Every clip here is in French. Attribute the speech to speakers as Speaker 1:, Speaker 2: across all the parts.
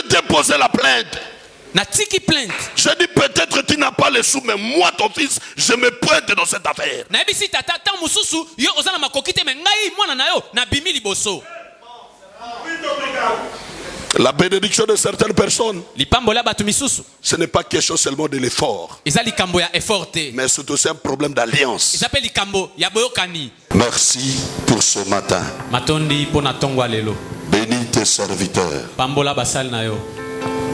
Speaker 1: J'ai déposé la plainte.
Speaker 2: Natiki plainte.
Speaker 1: Je dis peut-être tu n'as pas les sous, mais moi ton fils, je me pointe dans cette affaire.
Speaker 2: Na ebisi tata ta mususu yo ozana makokite me ngai mwana na yo na bimi liboso.
Speaker 1: La bénédiction de certaines personnes,
Speaker 2: Lipambola batu misusu.
Speaker 1: ce n'est pas quelque chose seulement de l'effort,
Speaker 2: Eza likambo ya efforte.
Speaker 1: mais c'est aussi un problème d'alliance.
Speaker 2: Eza pe likambo ya boyokani.
Speaker 1: Merci pour ce matin.
Speaker 2: Matondi pona tongwa lelo.
Speaker 1: Bénis tes serviteurs.
Speaker 2: Pambola basal na yo.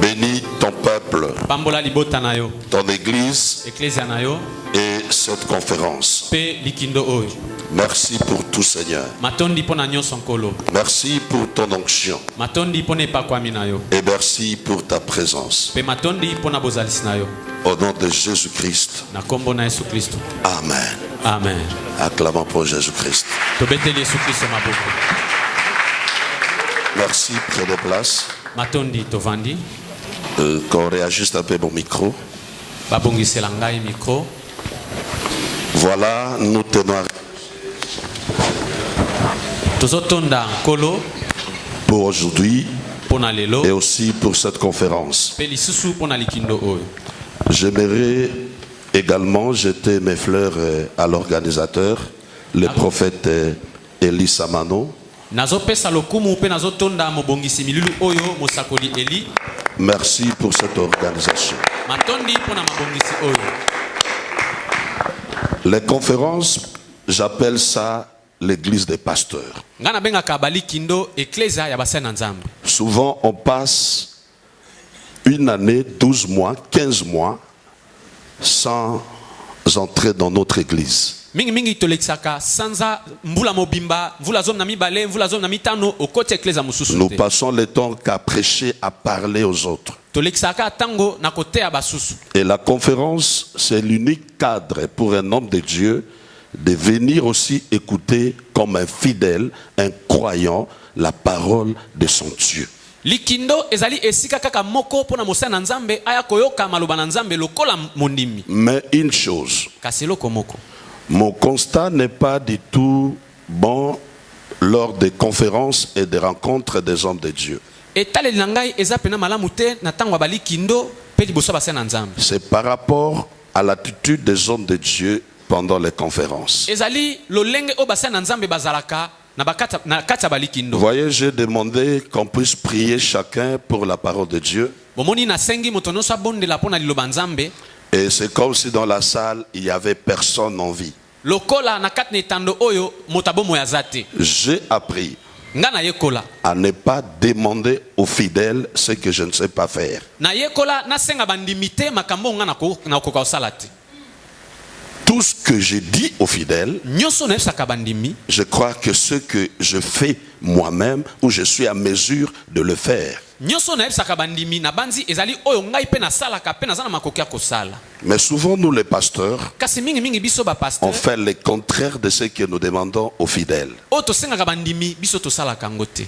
Speaker 1: Bénis ton peuple,
Speaker 2: Pambola libota na yo.
Speaker 1: ton église
Speaker 2: Ecclesia na yo.
Speaker 1: et cette conférence.
Speaker 2: Pe likindo oyo.
Speaker 1: Merci pour tout, Seigneur.
Speaker 2: Matondi pona nyonso nkolo.
Speaker 1: Merci pour ton onction.
Speaker 2: Matondi pona epakwami na yo.
Speaker 1: Et merci pour ta présence.
Speaker 2: Pe matondi pona bozalisi na yo.
Speaker 1: Au nom de Jésus-Christ.
Speaker 2: Na kombo na Yesu Kristo.
Speaker 1: Amen.
Speaker 2: Amen.
Speaker 1: Acclamons pour Jésus-Christ.
Speaker 2: Tobeteli Yesu Kristo maboko.
Speaker 1: Merci, prenez place.
Speaker 2: Matondi tovandi.
Speaker 1: Qu'on réajuste un peu mon micro.
Speaker 2: Babongisela ngai micro.
Speaker 1: Voilà, nous tenons
Speaker 2: Tozotonda nkolo
Speaker 1: pour aujourd'hui
Speaker 2: pona lelo.
Speaker 1: et aussi pour cette conférence.
Speaker 2: Pe lisusu pona likindo oyo.
Speaker 1: J'aimerais également jeter mes fleurs à l'organisateur, le prophète Eli Samano.
Speaker 2: Nazopesa lokumu pe nazotonda mobongisi milulu oyo mosakoli Eli.
Speaker 1: Merci pour cette organisation.
Speaker 2: Matondi pona mabongisi oyo.
Speaker 1: Les conférences, j'appelle ça l'église des pasteurs.
Speaker 2: Ngana benga kabali kindo ecclesia ya basana nzambe.
Speaker 1: Souvent, on passe une année, 12 mois, 15 mois sans entrer dans notre église.
Speaker 2: Mingi mingi tolexaka sanza mbula mobimba, mvula zom na mibale, mvula zom na mitano okoti ecclesia mususu.
Speaker 1: Nous passons le temps qu'à prêcher, à parler aux autres.
Speaker 2: Tolexaka tango na kotea basusu.
Speaker 1: Et la conférence, c'est l'unique cadre pour un homme de Dieu de venir aussi écouter comme un fidèle, un croyant, la parole de son Dieu.
Speaker 2: Likindo ezali esika kaka moko pona mosana nzambe aya koyoka maloba na nzambe lokola mondimi.
Speaker 1: Mais une chose,
Speaker 2: Kaseloko moko.
Speaker 1: mon constat n'est pas du tout bon lors des conférences et des rencontres des hommes de Dieu.
Speaker 2: Etaleli na ngai eza pena malamu te na tango bali kindo pe liboso basana nzambe.
Speaker 1: C'est par rapport à l'attitude des hommes de Dieu pendant les conférences.
Speaker 2: Ezali lolenge o basana nzambe bazalaka na kati bali kindo.
Speaker 1: Vous voyez, j'ai demandé qu'on puisse prier chacun pour la parole de Dieu.
Speaker 2: Bomoni na sengi moto nyonso abondela pona liloba nzambe.
Speaker 1: Et c'est comme si dans la salle, il n'y avait personne en vie.
Speaker 2: Lokola na kati netando oyo motabomo ya zate.
Speaker 1: J'ai appris
Speaker 2: Ngana yekola.
Speaker 1: à ne pas demander aux fidèles ce que je ne sais pas faire.
Speaker 2: Na yekola na senga bandimite makambo ngana na koka osalate.
Speaker 1: Tout ce que je dis aux fidèles,
Speaker 2: Nyonso na saka bandimi.
Speaker 1: je crois que ce que je fais moi-même, ou je suis à mesure de le faire.
Speaker 2: Nyonso na saka bandimi na banzi ezali oyo ngai pe na salaka pe na zana makoki ya kosala.
Speaker 1: Mais souvent, nous les pasteurs,
Speaker 2: Kasi mingi mingi biso ba
Speaker 1: on
Speaker 2: pasteur.
Speaker 1: fait le contraire de ce que nous demandons aux fidèles.
Speaker 2: O to senga bandimi biso to salaka ngote.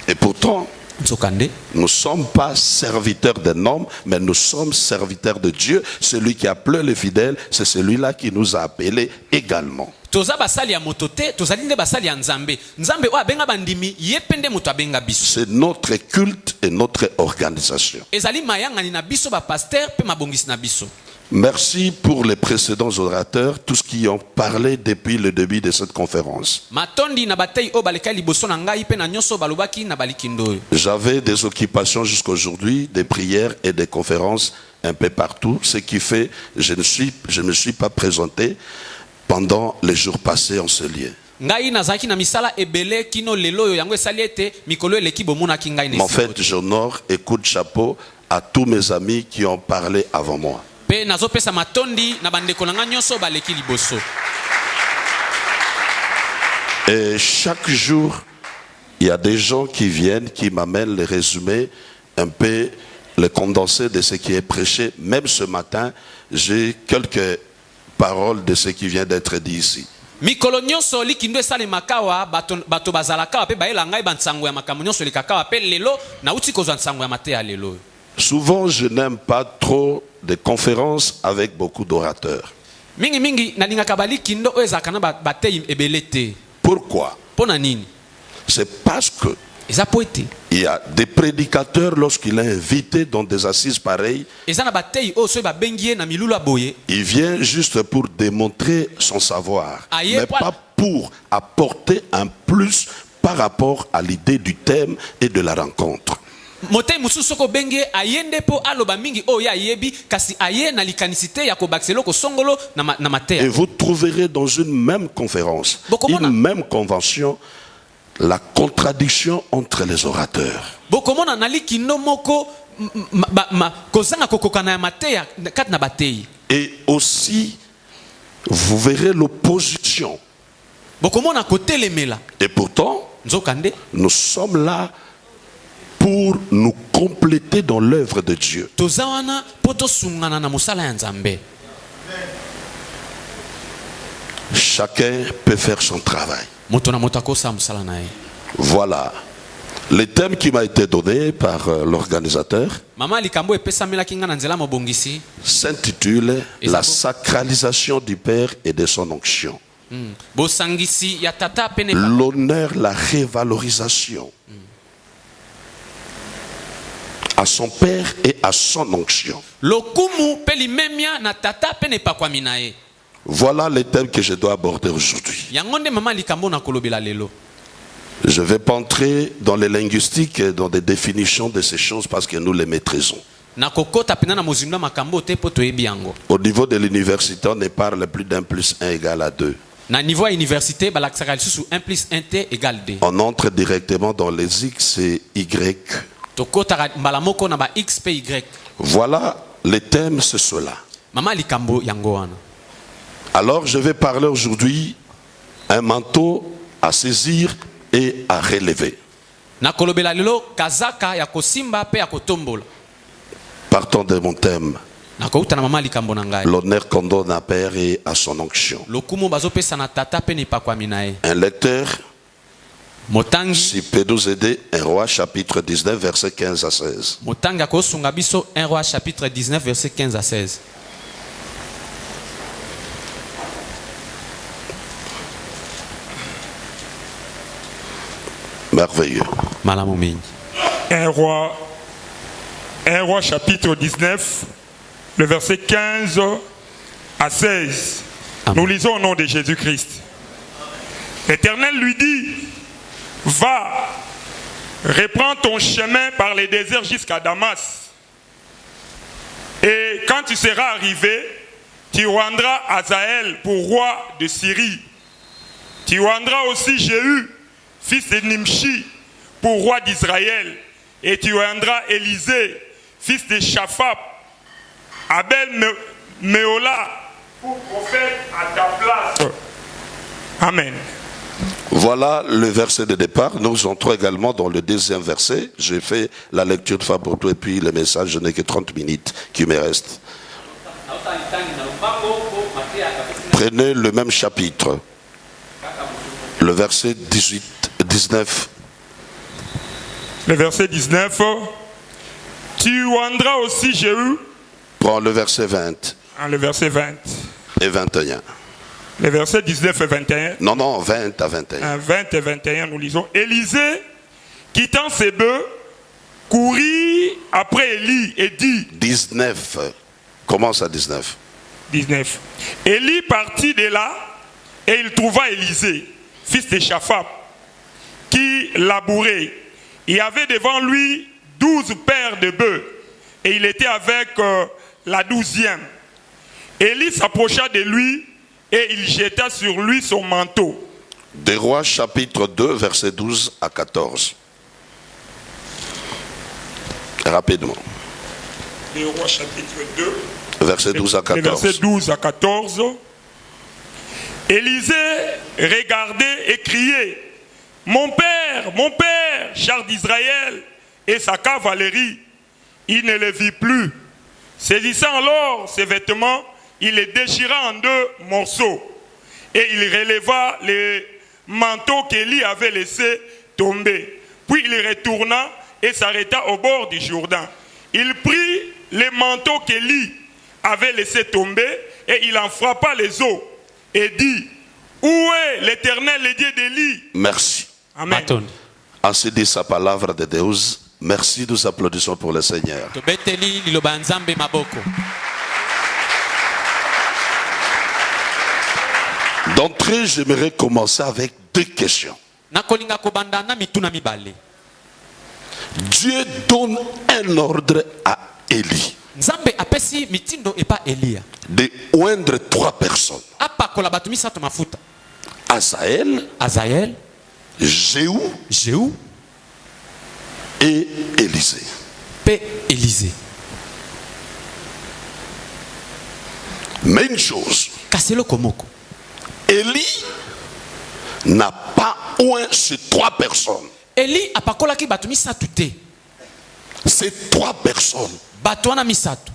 Speaker 1: Et pourtant,
Speaker 2: Nzokande.
Speaker 1: nous ne sommes pas serviteurs d'un homme, mais nous sommes serviteurs de Dieu. Celui qui a appelé les fidèles, c'est celui-là qui nous a appelés également.
Speaker 2: Toza basali ya motote, tozali nde basali ya nzambe. Nzambe o abenga bandimi, yepende moto abenga biso.
Speaker 1: C'est notre culte et notre organisation.
Speaker 2: Ezali mayangani na biso ba pasteur pe mabongisi na biso.
Speaker 1: Merci pour les précédents orateurs, tous qui ont parlé depuis le début de cette conférence.
Speaker 2: Matondi na batei o baleka liboso na ngai pe na nyonso balobaki na balikindo.
Speaker 1: J'avais des occupations jusqu'à aujourd'hui, des prières et des conférences un peu partout, ce qui fait que je ne me suis pas présenté pendant les jours passés en ce lieu.
Speaker 2: Ngai nazaki na misala ebele kino lelo yo yango esali ete mikolo eleki bomona ki ngai
Speaker 1: Mais en fait, j'honore et coup de chapeau à tous mes amis qui ont parlé avant moi.
Speaker 2: Pe nazopesa matondi na bandeko na ngai nyonso baleki liboso.
Speaker 1: Et chaque jour, il y a des gens qui viennent, qui m'amènent le résumé, un peu le condensé de ce qui est prêché. Même ce matin, j'ai quelques paroles de ce qui vient d'être dit ici.
Speaker 2: Mikolo nyonso likindo esali makawa bato bazalaka pe baela ngai bansango ya makambo nyonso likakawa pe lelo na uti kozwa nsango ya mate ya lelo.
Speaker 1: Souvent, je n'aime pas trop de conférences avec beaucoup d'orateurs.
Speaker 2: Mingi mingi nalingaka balikindo oyo ezalaka na batei ebele te.
Speaker 1: Pourquoi?
Speaker 2: Pona nini?
Speaker 1: C'est parce que
Speaker 2: eza po ete
Speaker 1: il y a des prédicateurs, lorsqu'il est invité dans des assises pareilles,
Speaker 2: eza na bateyi oyo soki babengi ye na milulu ya boye
Speaker 1: il vient juste pour démontrer son savoir,
Speaker 2: Aïe,
Speaker 1: mais
Speaker 2: voilà.
Speaker 1: pas pour apporter un plus par rapport à l'idée du thème et de la rencontre.
Speaker 2: moteyi mosusu soki obengi ye aye nde mpo aloba mingi oyo ye ayebi kasi aye na likanisi te ya kobakisa eloko songolo na mateya.
Speaker 1: Et vous trouverez dans une même conférence,
Speaker 2: Bokomona.
Speaker 1: une même convention, la contradiction entre les orateurs.
Speaker 2: bokomona na likindo moko kozanga kokokana ya mateya kati na bateyi.
Speaker 1: Et aussi, vous verrez l'opposition.
Speaker 2: bokomona kotelemela
Speaker 1: Et pourtant,
Speaker 2: nzokande
Speaker 1: nous sommes là pour nous compléter dans l'œuvre de Dieu.
Speaker 2: toza wana mpo tosungana na mosala ya nzambe.
Speaker 1: Chacun peut faire son travail.
Speaker 2: moto na moto akosala mosala na ye.
Speaker 1: Voilà. Le thème qui m'a été donné par l'organisateur
Speaker 2: mama likambo epesamelaki nga na nzela mobongisi
Speaker 1: s'intitule
Speaker 2: Et
Speaker 1: La
Speaker 2: ça-
Speaker 1: sacralisation du Père et de son onction.
Speaker 2: bosangisi ya tata pene pa
Speaker 1: L'honneur, la révalorisation à son Père et à son onction.
Speaker 2: lokumu mpe limemia na tata pene epakwami na ye.
Speaker 1: Voilà les thèmes que je dois aborder aujourd'hui.
Speaker 2: yango nde mama likambo na kolobela lelo.
Speaker 1: Je ne vais pas entrer dans les linguistiques et dans des définitions de ces choses parce que nous les maîtrisons.
Speaker 2: na kokota pena na mozindo ya makambo te mpo toyebi yango.
Speaker 1: Au niveau de l'université, on ne parle plus d'1 plus 1 égale à 2.
Speaker 2: na niveau ya université balakisaka lisusu 1 plus 1 te égale 2.
Speaker 1: On entre directement dans les X et Y.
Speaker 2: tokotaka mbala moko na ba x mpe y.
Speaker 1: Voilà, les thèmes, c'est cela.
Speaker 2: mama likambo yango wana.
Speaker 1: Alors, je vais parler aujourd'hui un manteau à saisir et à relever.
Speaker 2: na kolobela lelo kazaka ya kosimba mpe ya kotombola.
Speaker 1: Partons de mon thème,
Speaker 2: na kouta na mama likambo na ngai.
Speaker 1: l'honneur qu'on donne à Père et à son onction.
Speaker 2: lokumu bazopesa na tata mpe na epakwami na ye.
Speaker 1: Un lecteur,
Speaker 2: motangi
Speaker 1: s'il peut nous aider, 1 Roi chapitre 19, versets 15 à 16.
Speaker 2: motangi akosunga biso 1 roi chapitre 19 verset 15 à 16.
Speaker 1: Merveilleux.
Speaker 2: malamu mingi.
Speaker 3: 1 roi chapitre 19, le verset 15 à 16.
Speaker 2: Amen.
Speaker 3: Nous lisons au nom de Jésus-Christ. L'Éternel lui dit, va, reprends ton chemin par les déserts jusqu'à Damas. Et quand tu seras arrivé, tu rendras Azaël pour roi de Syrie. Tu rendras aussi Jéhu, fils de Nimshi, pour roi d'Israël. Et tu rendras Élisée, fils de Shaphat, Abel-Méola, pour prophète à ta place. Amen.
Speaker 1: Voilà le verset de départ. Nous entrons également dans le deuxième verset. J'ai fait la lecture de fois pour tout et puis le message, je n'ai que 30 minutes qui me restent. Prenez le même chapitre, le verset 19.
Speaker 3: Le verset 19. Tu rendras aussi Jéhu.
Speaker 1: Prends le verset 20
Speaker 3: Le verset 20.
Speaker 1: et 21.
Speaker 3: Les versets 19 et 21.
Speaker 1: Non, 20 à 21.
Speaker 3: 20 et 21, nous lisons. Élisée, quittant ses bœufs, courut après Élie et dit.
Speaker 1: 19. Commence à 19.
Speaker 3: 19. Élie partit de là et il trouva Élisée, fils de Shaphat, qui labourait. Il y avait devant lui 12 paires de bœufs et il était avec la 12e. Élie s'approcha de lui et il jeta sur lui son manteau.
Speaker 1: Des Rois chapitre 2 verset 12 à 14. Rapidement.
Speaker 3: Des Rois chapitre 2.
Speaker 1: Verset 12 à 14.
Speaker 3: Verset 12 à 14. Élisée regardait et criait, mon père, char d'Israël et sa cavalerie. Il ne le vit plus. Saisissant alors ses vêtements, il les déchira en 2 morceaux. Et il releva les manteaux qu'Élie avait laissés tomber. Puis il retourna et s'arrêta au bord du Jourdain. Il prit les manteaux qu'Élie avait laissés tomber et il en frappa les eaux et dit, où est l'Éternel, le Dieu d'Élie?
Speaker 1: Merci.
Speaker 3: Amen.
Speaker 1: Ainsi dit sa palabra de Deus. Merci, nous applaudissons pour le Seigneur.
Speaker 2: Tobeteli liloba nzambe maboko.
Speaker 1: D'entrée, j'aimerais commencer avec 2 questions.
Speaker 2: Nakolinga kobanda na mituna mibale.
Speaker 1: Dieu donne un ordre à Élie
Speaker 2: Nzambe apesi mitindo epa Elia.
Speaker 1: de oindre 3 personnes.
Speaker 2: Apakola batu misato mafuta.
Speaker 1: Asaël,
Speaker 2: Azael,
Speaker 1: Jéhu
Speaker 2: Jéhu,
Speaker 1: et Élisée.
Speaker 2: pe Élisée.
Speaker 1: Mais une chose,
Speaker 2: Kaselo komoko.
Speaker 1: Élie n'a pas oint ces 3 personnes.
Speaker 2: Eli apakola ki batu misato te.
Speaker 1: Ces 3 personnes
Speaker 2: Batu wana misato.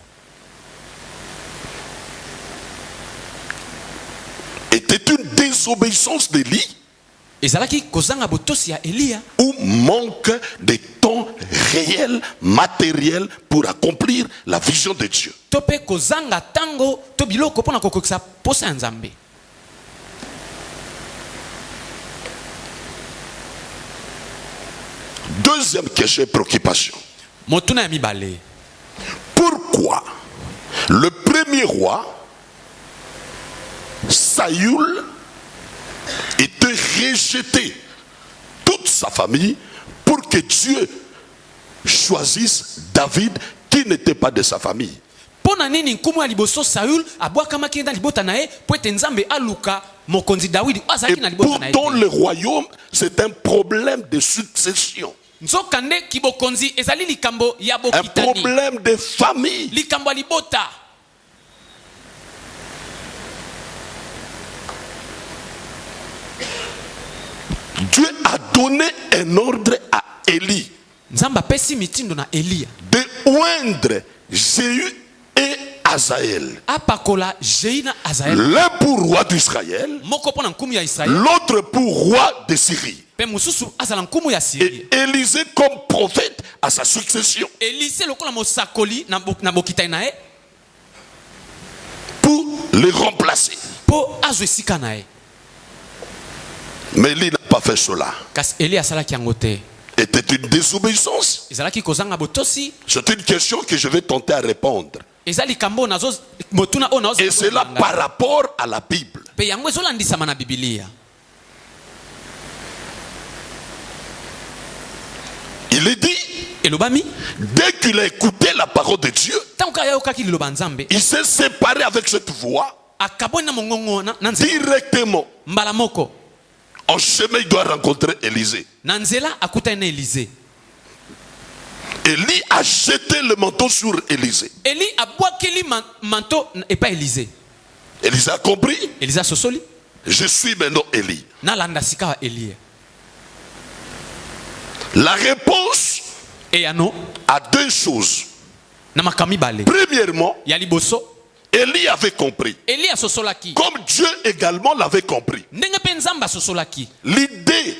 Speaker 1: étaient une désobéissance d'Élie
Speaker 2: Ezalaki kozanga botosi ya Elia.
Speaker 1: ou manque de temps réel, matériel pour accomplir la vision de Dieu.
Speaker 2: To pe kozanga tango to biloko pona kokokisa posa ya Nzambe.
Speaker 1: Deuxième question et préoccupation.
Speaker 2: Motuna ya mibale.
Speaker 1: Pourquoi le premier roi, Saül, était rejeté, toute sa famille, pour que Dieu choisisse David qui n'était pas de sa famille?
Speaker 2: Pona nini nkumu ya liboso Saül abwakama kenda libota na ye po ete Nzambe aluka mokonzi Dawidi
Speaker 1: Et
Speaker 2: azalaki na libota na ye.
Speaker 1: pourtant le royaume, c'est un problème de succession,
Speaker 2: Nzokande kibokonzi ezali likambo ya
Speaker 1: un
Speaker 2: bokitani.
Speaker 1: problème de famille.
Speaker 2: Likambo ya libota.
Speaker 1: Dieu a donné un ordre à Élie
Speaker 2: Nzambe apesi mitindo na Elia.
Speaker 1: de oindre Jéhu et Azaël.
Speaker 2: Apakola Jéhu na Azael.
Speaker 1: L'un pour roi d'Israël,
Speaker 2: Moko pona nkumu ya Israël.
Speaker 1: l'autre pour roi de Syrie.
Speaker 2: Pe mususu azala nkumu ya Syrie.
Speaker 1: Et Élisée comme prophète à sa succession
Speaker 2: Elise lokola mosakoli na bokitani na ye
Speaker 1: pour le remplacer.
Speaker 2: po azwe esika na ye.
Speaker 1: Mais Élie n'a pas fait cela.
Speaker 2: Kasi Eli asalaki yango te.
Speaker 1: Était une désobéissance.
Speaker 2: Ezalaki kozanga botosi.
Speaker 1: C'est une question que je vais tenter à répondre.
Speaker 2: Eza likambo nazo motuna o nazo.
Speaker 1: Et c'est là par rapport à la Bible.
Speaker 2: Pe yango ezolandisama na Biblia.
Speaker 1: Il est dit,
Speaker 2: Elobami
Speaker 1: dès qu'il a écouté la parole de Dieu,
Speaker 2: tango kaya okaki liloba Nzambe
Speaker 1: il s'est séparé avec cette voix
Speaker 2: akaboni na mongongo na nzela
Speaker 1: directement.
Speaker 2: mbala moko.
Speaker 1: En chemin, il doit rencontrer Élisée.
Speaker 2: Na nzela akutani na Elise.
Speaker 1: Élie a jeté le manteau sur Élisée.
Speaker 2: Eli abwakeli manto epa Elise.
Speaker 1: Élisée a compris.
Speaker 2: Elisa sosoli
Speaker 1: Je suis maintenant Élie.
Speaker 2: na landa sika wa Elia.
Speaker 1: La réponse
Speaker 2: Eyano
Speaker 1: à 2 choses.
Speaker 2: na makami bale.
Speaker 1: Premièrement,
Speaker 2: Ya liboso
Speaker 1: Élie avait compris.
Speaker 2: Eli asosolaki.
Speaker 1: Comme Dieu également l'avait compris.
Speaker 2: Ndenge pe Nzambe asosolaki.
Speaker 1: L'idée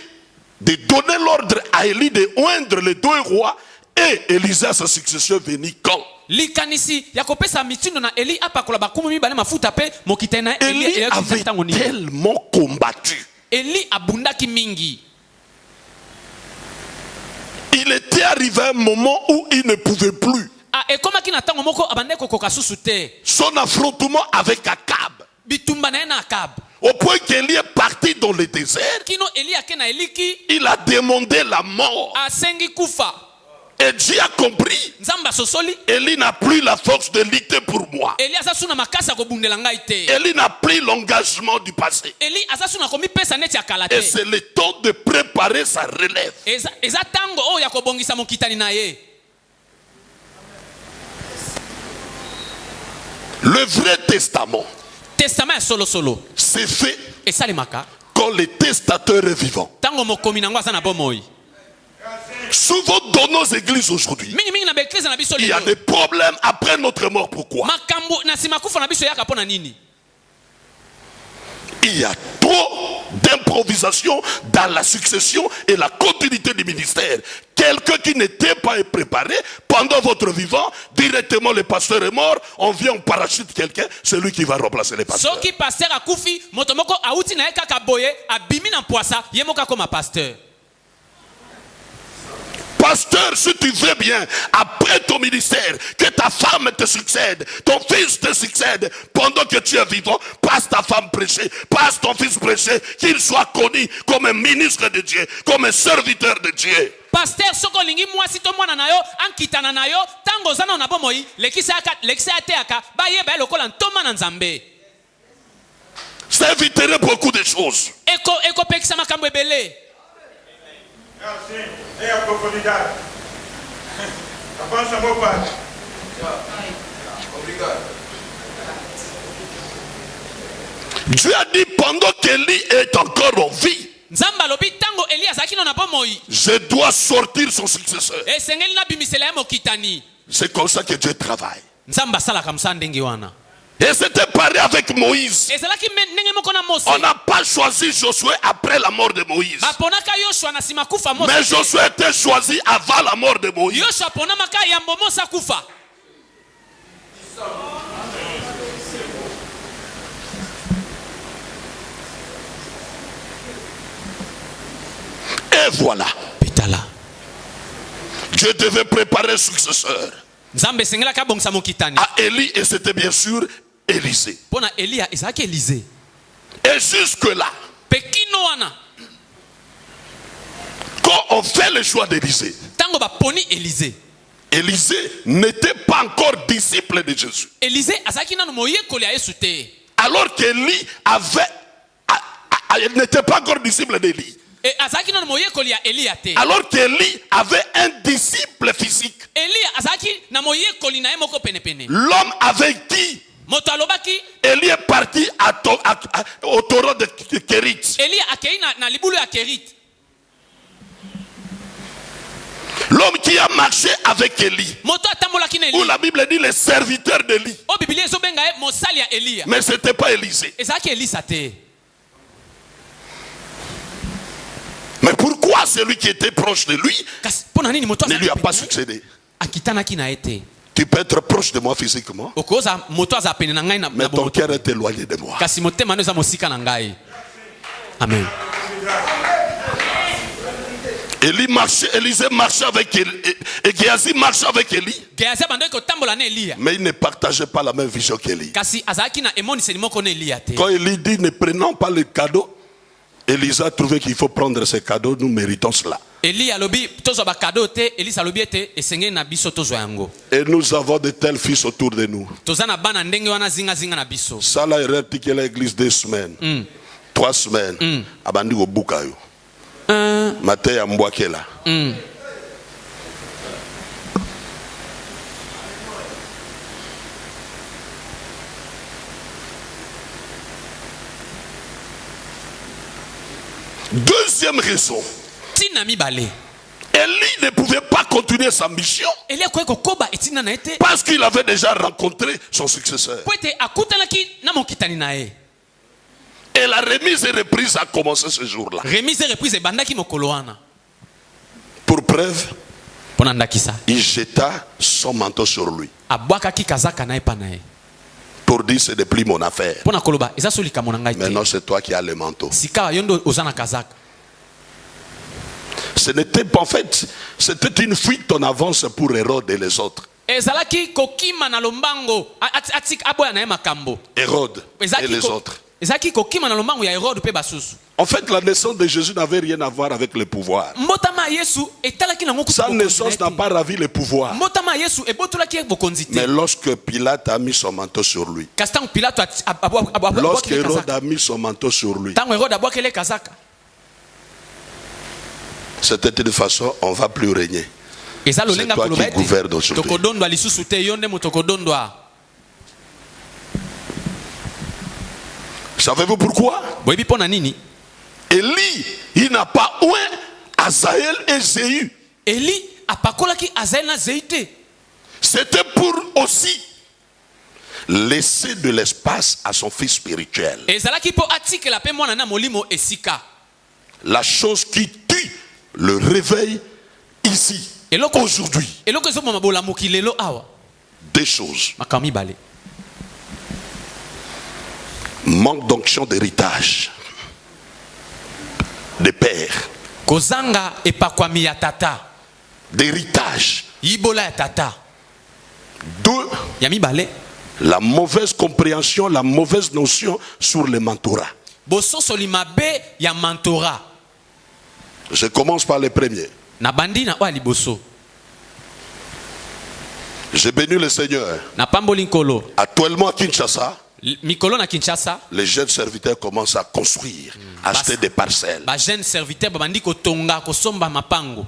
Speaker 1: de donner l'ordre à Élie de oindre les 2 rois et Élisée à sa succession venue quand?
Speaker 2: Likanisi ya kopesa mitindo na Eli apakola bakumu mibale mafuta pe mokitani na
Speaker 1: Élie avait tellement combattu.
Speaker 2: Eli abundaki mingi.
Speaker 1: Il était arrivé un moment où il ne pouvait plus.
Speaker 2: Ekomaki na tango moko abande kokoka susu te.
Speaker 1: Son affrontement avec Akab.
Speaker 2: Bitumba na ye na Akab.
Speaker 1: Au point qu'Élie est parti dans le désert.
Speaker 2: Kino Eli ake na eliki
Speaker 1: Il a demandé la mort.
Speaker 2: asengi kufa.
Speaker 1: Et Dieu a compris.
Speaker 2: Nzambe asosoli.
Speaker 1: Élie n'a plus la force de lutter pour moi.
Speaker 2: Eli aza suna makasi ya kobundela ngai te.
Speaker 1: Élie n'a plus l'engagement du passé.
Speaker 2: Eli aza suna komipesa neti ya kala te.
Speaker 1: Et c'est le temps de préparer sa relève.
Speaker 2: Eza tango oyo ya kobongisa mokitani na ye.
Speaker 1: Le vrai testament
Speaker 2: Testament ya solo solo
Speaker 1: c'est fait
Speaker 2: esalemaka
Speaker 1: quand le testateur est vivant.
Speaker 2: tango mokomi nango aza na bomoi.
Speaker 1: Souvent dans nos églises aujourd'hui,
Speaker 2: Mingi mingi na beklise na biso
Speaker 1: il y a
Speaker 2: lelo.
Speaker 1: des problèmes après notre mort. Pourquoi?
Speaker 2: Makambo na sima kufa na biso yaka pona nini?
Speaker 1: Il y a trop d'improvisation dans la succession et la continuité du ministère. Quelqu'un qui n'était pas préparé pendant votre vivant, directement le pasteur est mort, on vient, on parachute quelqu'un, c'est lui qui va remplacer les pasteurs.
Speaker 2: Soki pasteur akufi moto moko auti na ye kaka boye abimi na poasa ye moka koma pasteur.
Speaker 1: Seigneur, si tu veux bien, après ton ministère, que ta femme te succède, ton fils te succède, pendant que tu es vivant, passe ta femme prêcher, passe ton fils prêcher, qu'il soit connu comme un ministre de Dieu, comme un serviteur de Dieu.
Speaker 2: Pasteur soko lingi mwasi to mwana na yo ankitana na yo tango zana na bomoi lekisa teaka ba yeba lokola ntoma na nzambe.
Speaker 1: Ça éviterait beaucoup de choses.
Speaker 2: Eko pekisa makambo ebele.
Speaker 3: Merci. Et à Cofonidal. Avance à mon père.
Speaker 1: Dieu a dit pendant qu'Élie est encore en vie, je dois sortir son successeur. C'est comme ça que Dieu travaille. Et c'était pareil avec Moïse. On n'a pas choisi Josué après la mort de Moïse. Mais Josué était choisi avant la mort de Moïse. Et voilà. Dieu devait préparer un successeur à Élie, et c'était bien sûr Élisée. Et jusque-là, quand on fait le choix d'Élisée, Élisée n'était pas encore disciple de Jésus. Alors qu'Élie n'était pas encore disciple d'Élie. Alors qu'Élie avait un disciple physique. L'homme avec qui Élie est parti au torrent de Kérit. L'homme qui a marché avec Élie, où la Bible dit les serviteurs d'Élie. Mais ce n'était pas Élisée. Mais pourquoi celui qui était proche de lui ne lui a pas succédé? Tu peux être proche de moi physiquement, mais ton cœur est éloigné de moi.
Speaker 2: Amen.
Speaker 1: Élisée marchait avec Élie, et Géasi marchait avec Élie. Mais il ne partageait pas la même vision qu'Élie. Quand Élie dit ne prenons pas le cadeau, Élisa a trouvé qu'il faut prendre ce cadeau, nous méritons cela. Et nous avons de tels fils autour de nous. Ça là, il reste que l'église 2 semaines, 3 semaines. Abandi au Bukayo. Maté à Mbouakela. Deuxième raison, Élie ne pouvait pas continuer sa mission parce qu'il avait déjà rencontré son successeur. Et la remise et reprise a commencé ce jour-là. Pour preuve, il jeta son manteau sur lui. Pour dire c'est depuis mon affaire. Maintenant c'est toi qui as le manteau. Ce n'était pas, en fait, c'était une fuite en avance pour Hérode et les autres. Hérode et les autres. En fait, la naissance de Jésus n'avait rien à voir avec le pouvoir. Sa naissance n'a pas ravi le pouvoir. Mais lorsque Pilate a mis son manteau sur lui, lorsque Hérode a mis son manteau sur lui, c'était une façon, on ne va plus régner. C'est toi qui gouvernes aujourd'hui. Savez-vous pourquoi? Élie, il n'a pas oué Azaël et Jéhu. C'était pour aussi laisser de l'espace à son fils spirituel. La chose qui tue le réveil ici, aujourd'hui. 2 choses. Manque d'onction d'héritage des pères. d'héritage.
Speaker 2: Ibola ya tata.
Speaker 1: 2.
Speaker 2: Ya mibale.
Speaker 1: La mauvaise compréhension, la mauvaise notion sur le mentorat.
Speaker 2: Bososo limabe ya mentorat.
Speaker 1: Je commence par le premier.
Speaker 2: Na bandi na wa liboso.
Speaker 1: J'ai béni le Seigneur.
Speaker 2: Na pamboli nkolo.
Speaker 1: Actuellement à Kinshasa,
Speaker 2: Mikolo na Kinshasa.
Speaker 1: les jeunes serviteurs commencent à construire, acheter des parcelles.
Speaker 2: Ba jeune serviteur bandi ko tonga ko somba mapango.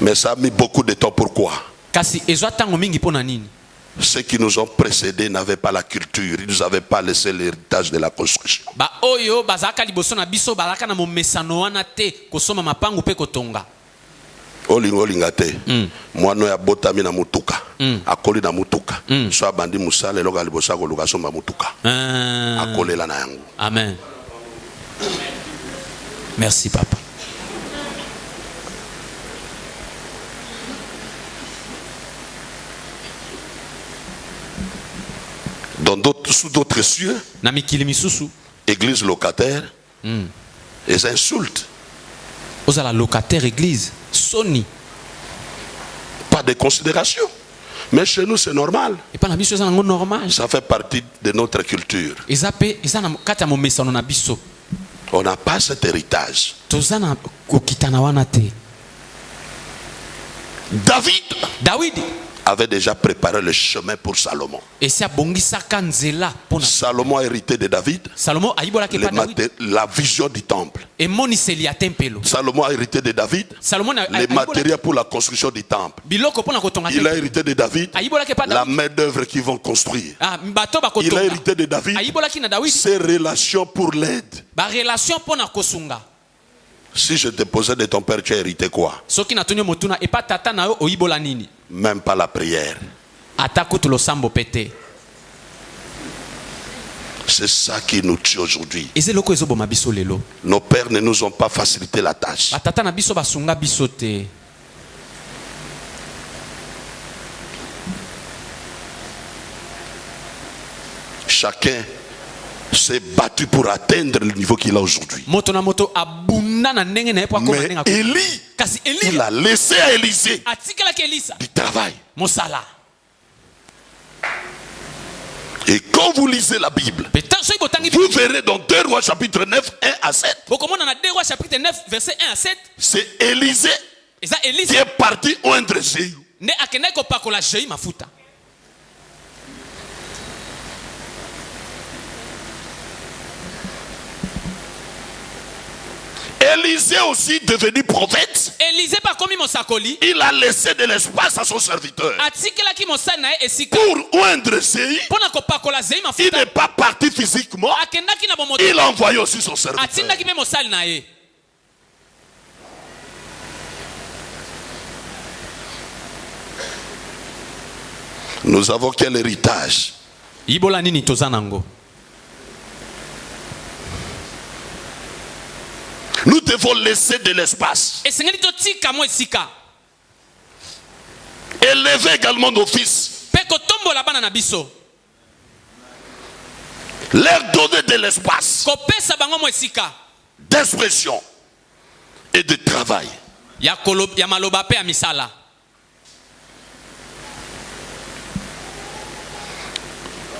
Speaker 1: Mais ça a mis beaucoup de temps. Pourquoi?
Speaker 2: Kasi ezwa tango mingi pona nini?
Speaker 1: Ceux qui nous ont précédés n'avaient pas la culture. Ils ne nous avaient pas laissé l'héritage de la construction.
Speaker 2: Ba oyo bazaka liboso na biso balaka na momesano wana te ko somba mapango pe ko tonga.
Speaker 1: Olingate. Moi no ya botami na mutuka. Akoli na mutuka. So abandi musale loka libosa ko luka somba mutuka. Akolela na yango.
Speaker 2: Amen. Merci papa.
Speaker 1: Sous d'autres cieux,
Speaker 2: Na mikili misusu.
Speaker 1: église locataire, les insultes.
Speaker 2: Ozala locataire église. Soni.
Speaker 1: Pas de considération. Mais chez nous, c'est normal.
Speaker 2: Et pas na biso eza nango normal.
Speaker 1: Ça fait partie de notre culture.
Speaker 2: Ezape eza na kati ya momesano na biso.
Speaker 1: On n'a pas cet héritage.
Speaker 2: Toza na kokitana wana te.
Speaker 1: David avait déjà préparé le chemin pour Salomon.
Speaker 2: Esi abongisaka nzela pona.
Speaker 1: Salomon a hérité de David
Speaker 2: Salomo ayibolaki pa David.
Speaker 1: la vision du temple.
Speaker 2: Emoniseli ya tempelo.
Speaker 1: Salomon a hérité de David
Speaker 2: Salomo
Speaker 1: les matériaux pour la construction du temple.
Speaker 2: biloko pona kotonga
Speaker 1: Il a
Speaker 2: te.
Speaker 1: hérité de David
Speaker 2: Ayibolaki pa
Speaker 1: la
Speaker 2: David.
Speaker 1: main d'œuvre qu'ils vont construire.
Speaker 2: Ah bato ba
Speaker 1: Il a
Speaker 2: kotonga.
Speaker 1: hérité de David
Speaker 2: Ayibolaki na David.
Speaker 1: ses relations pour l'aide.
Speaker 2: Ba relation pona kosunga.
Speaker 1: Si je te posais de ton père, tu as hérité quoi?
Speaker 2: Soki na tonyo motuna e pa tata na yo oyibola nini?
Speaker 1: Même pas la prière.
Speaker 2: Ata kutu lo sambo pete.
Speaker 1: C'est ça qui nous tue aujourd'hui.
Speaker 2: Eze loko ezoboma biso lelo.
Speaker 1: Nos pères ne nous ont pas facilité la tâche.
Speaker 2: Ba tata na biso basunga biso te.
Speaker 1: Chacun s'est battu pour atteindre le niveau qu'il a aujourd'hui.
Speaker 2: Moto na moto abunda na ndenge na epo
Speaker 1: Mais Élie,
Speaker 2: kasi
Speaker 1: il
Speaker 2: Eli
Speaker 1: a laissé à Élisée
Speaker 2: atikelaki Elisa
Speaker 1: du travail.
Speaker 2: mosala.
Speaker 1: Et quand vous lisez la Bible,
Speaker 2: Petan soki botangi
Speaker 1: vous verrez dans 2 Rois chapitre 9, 1 à 7,
Speaker 2: bokomona na 2 Rois chapitre 9 verset 1 à 7
Speaker 1: c'est Élisée
Speaker 2: eza
Speaker 1: qui
Speaker 2: Elisa
Speaker 1: est parti oindre Jéhu.
Speaker 2: nde akendaki kopakola Jéhu mafuta.
Speaker 1: Élisée aussi devenu prophète,
Speaker 2: Élisée bakomi mosakoli
Speaker 1: il a laissé de l'espace à son serviteur
Speaker 2: atikelaki mosali na ye esika
Speaker 1: pour oindre Jéhu.
Speaker 2: mpona kopakola Jéhu
Speaker 1: Il
Speaker 2: mafuta.
Speaker 1: n'est pas parti physiquement,
Speaker 2: Akendaki na bomoto
Speaker 1: il a envoyé aussi son serviteur.
Speaker 2: atindaki mpe mosali na ye.
Speaker 1: Nous avons quel héritage?
Speaker 2: Ibola nini toza nango?
Speaker 1: Nous devons laisser de l'espace.
Speaker 2: Esengeli totika mo esika
Speaker 1: Élever également nos fils.
Speaker 2: mpe kotombola bana na biso
Speaker 1: Leur donner de l'espace
Speaker 2: kopesa bango mo esika
Speaker 1: d'expression et de travail.
Speaker 2: ya maloba mpe ya misala.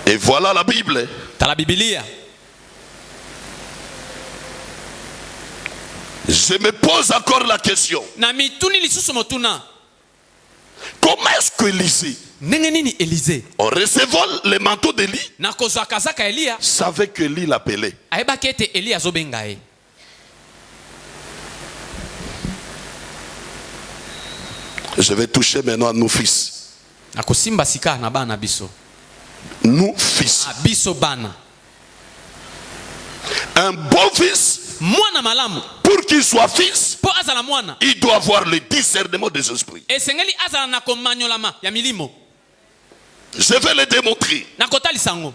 Speaker 1: Et voilà la Bible.
Speaker 2: Tala Biblia.
Speaker 1: Je me pose encore la question.
Speaker 2: Na mituni lisusu motuna.
Speaker 1: Comment est-ce que Élisée,
Speaker 2: Ndenge nini Élisée
Speaker 1: en recevant le manteau d'Élie,
Speaker 2: na kozwa kazaka Elia
Speaker 1: savait que Élie l'appelait?
Speaker 2: ayebaki ete Elia azobenga ye?
Speaker 1: Je vais toucher maintenant à nos fils.
Speaker 2: Na kosimba sika na bana biso.
Speaker 1: Nous fils.
Speaker 2: Biso bana.
Speaker 1: Un bon fils,
Speaker 2: Mwana malamu
Speaker 1: pour qu'il soit fils,
Speaker 2: po azala mwana
Speaker 1: il doit avoir le discernement des esprits.
Speaker 2: esengeli azala na komanyolama ya milimo.
Speaker 1: Je vais le démontrer.
Speaker 2: Na kotalisa ngo.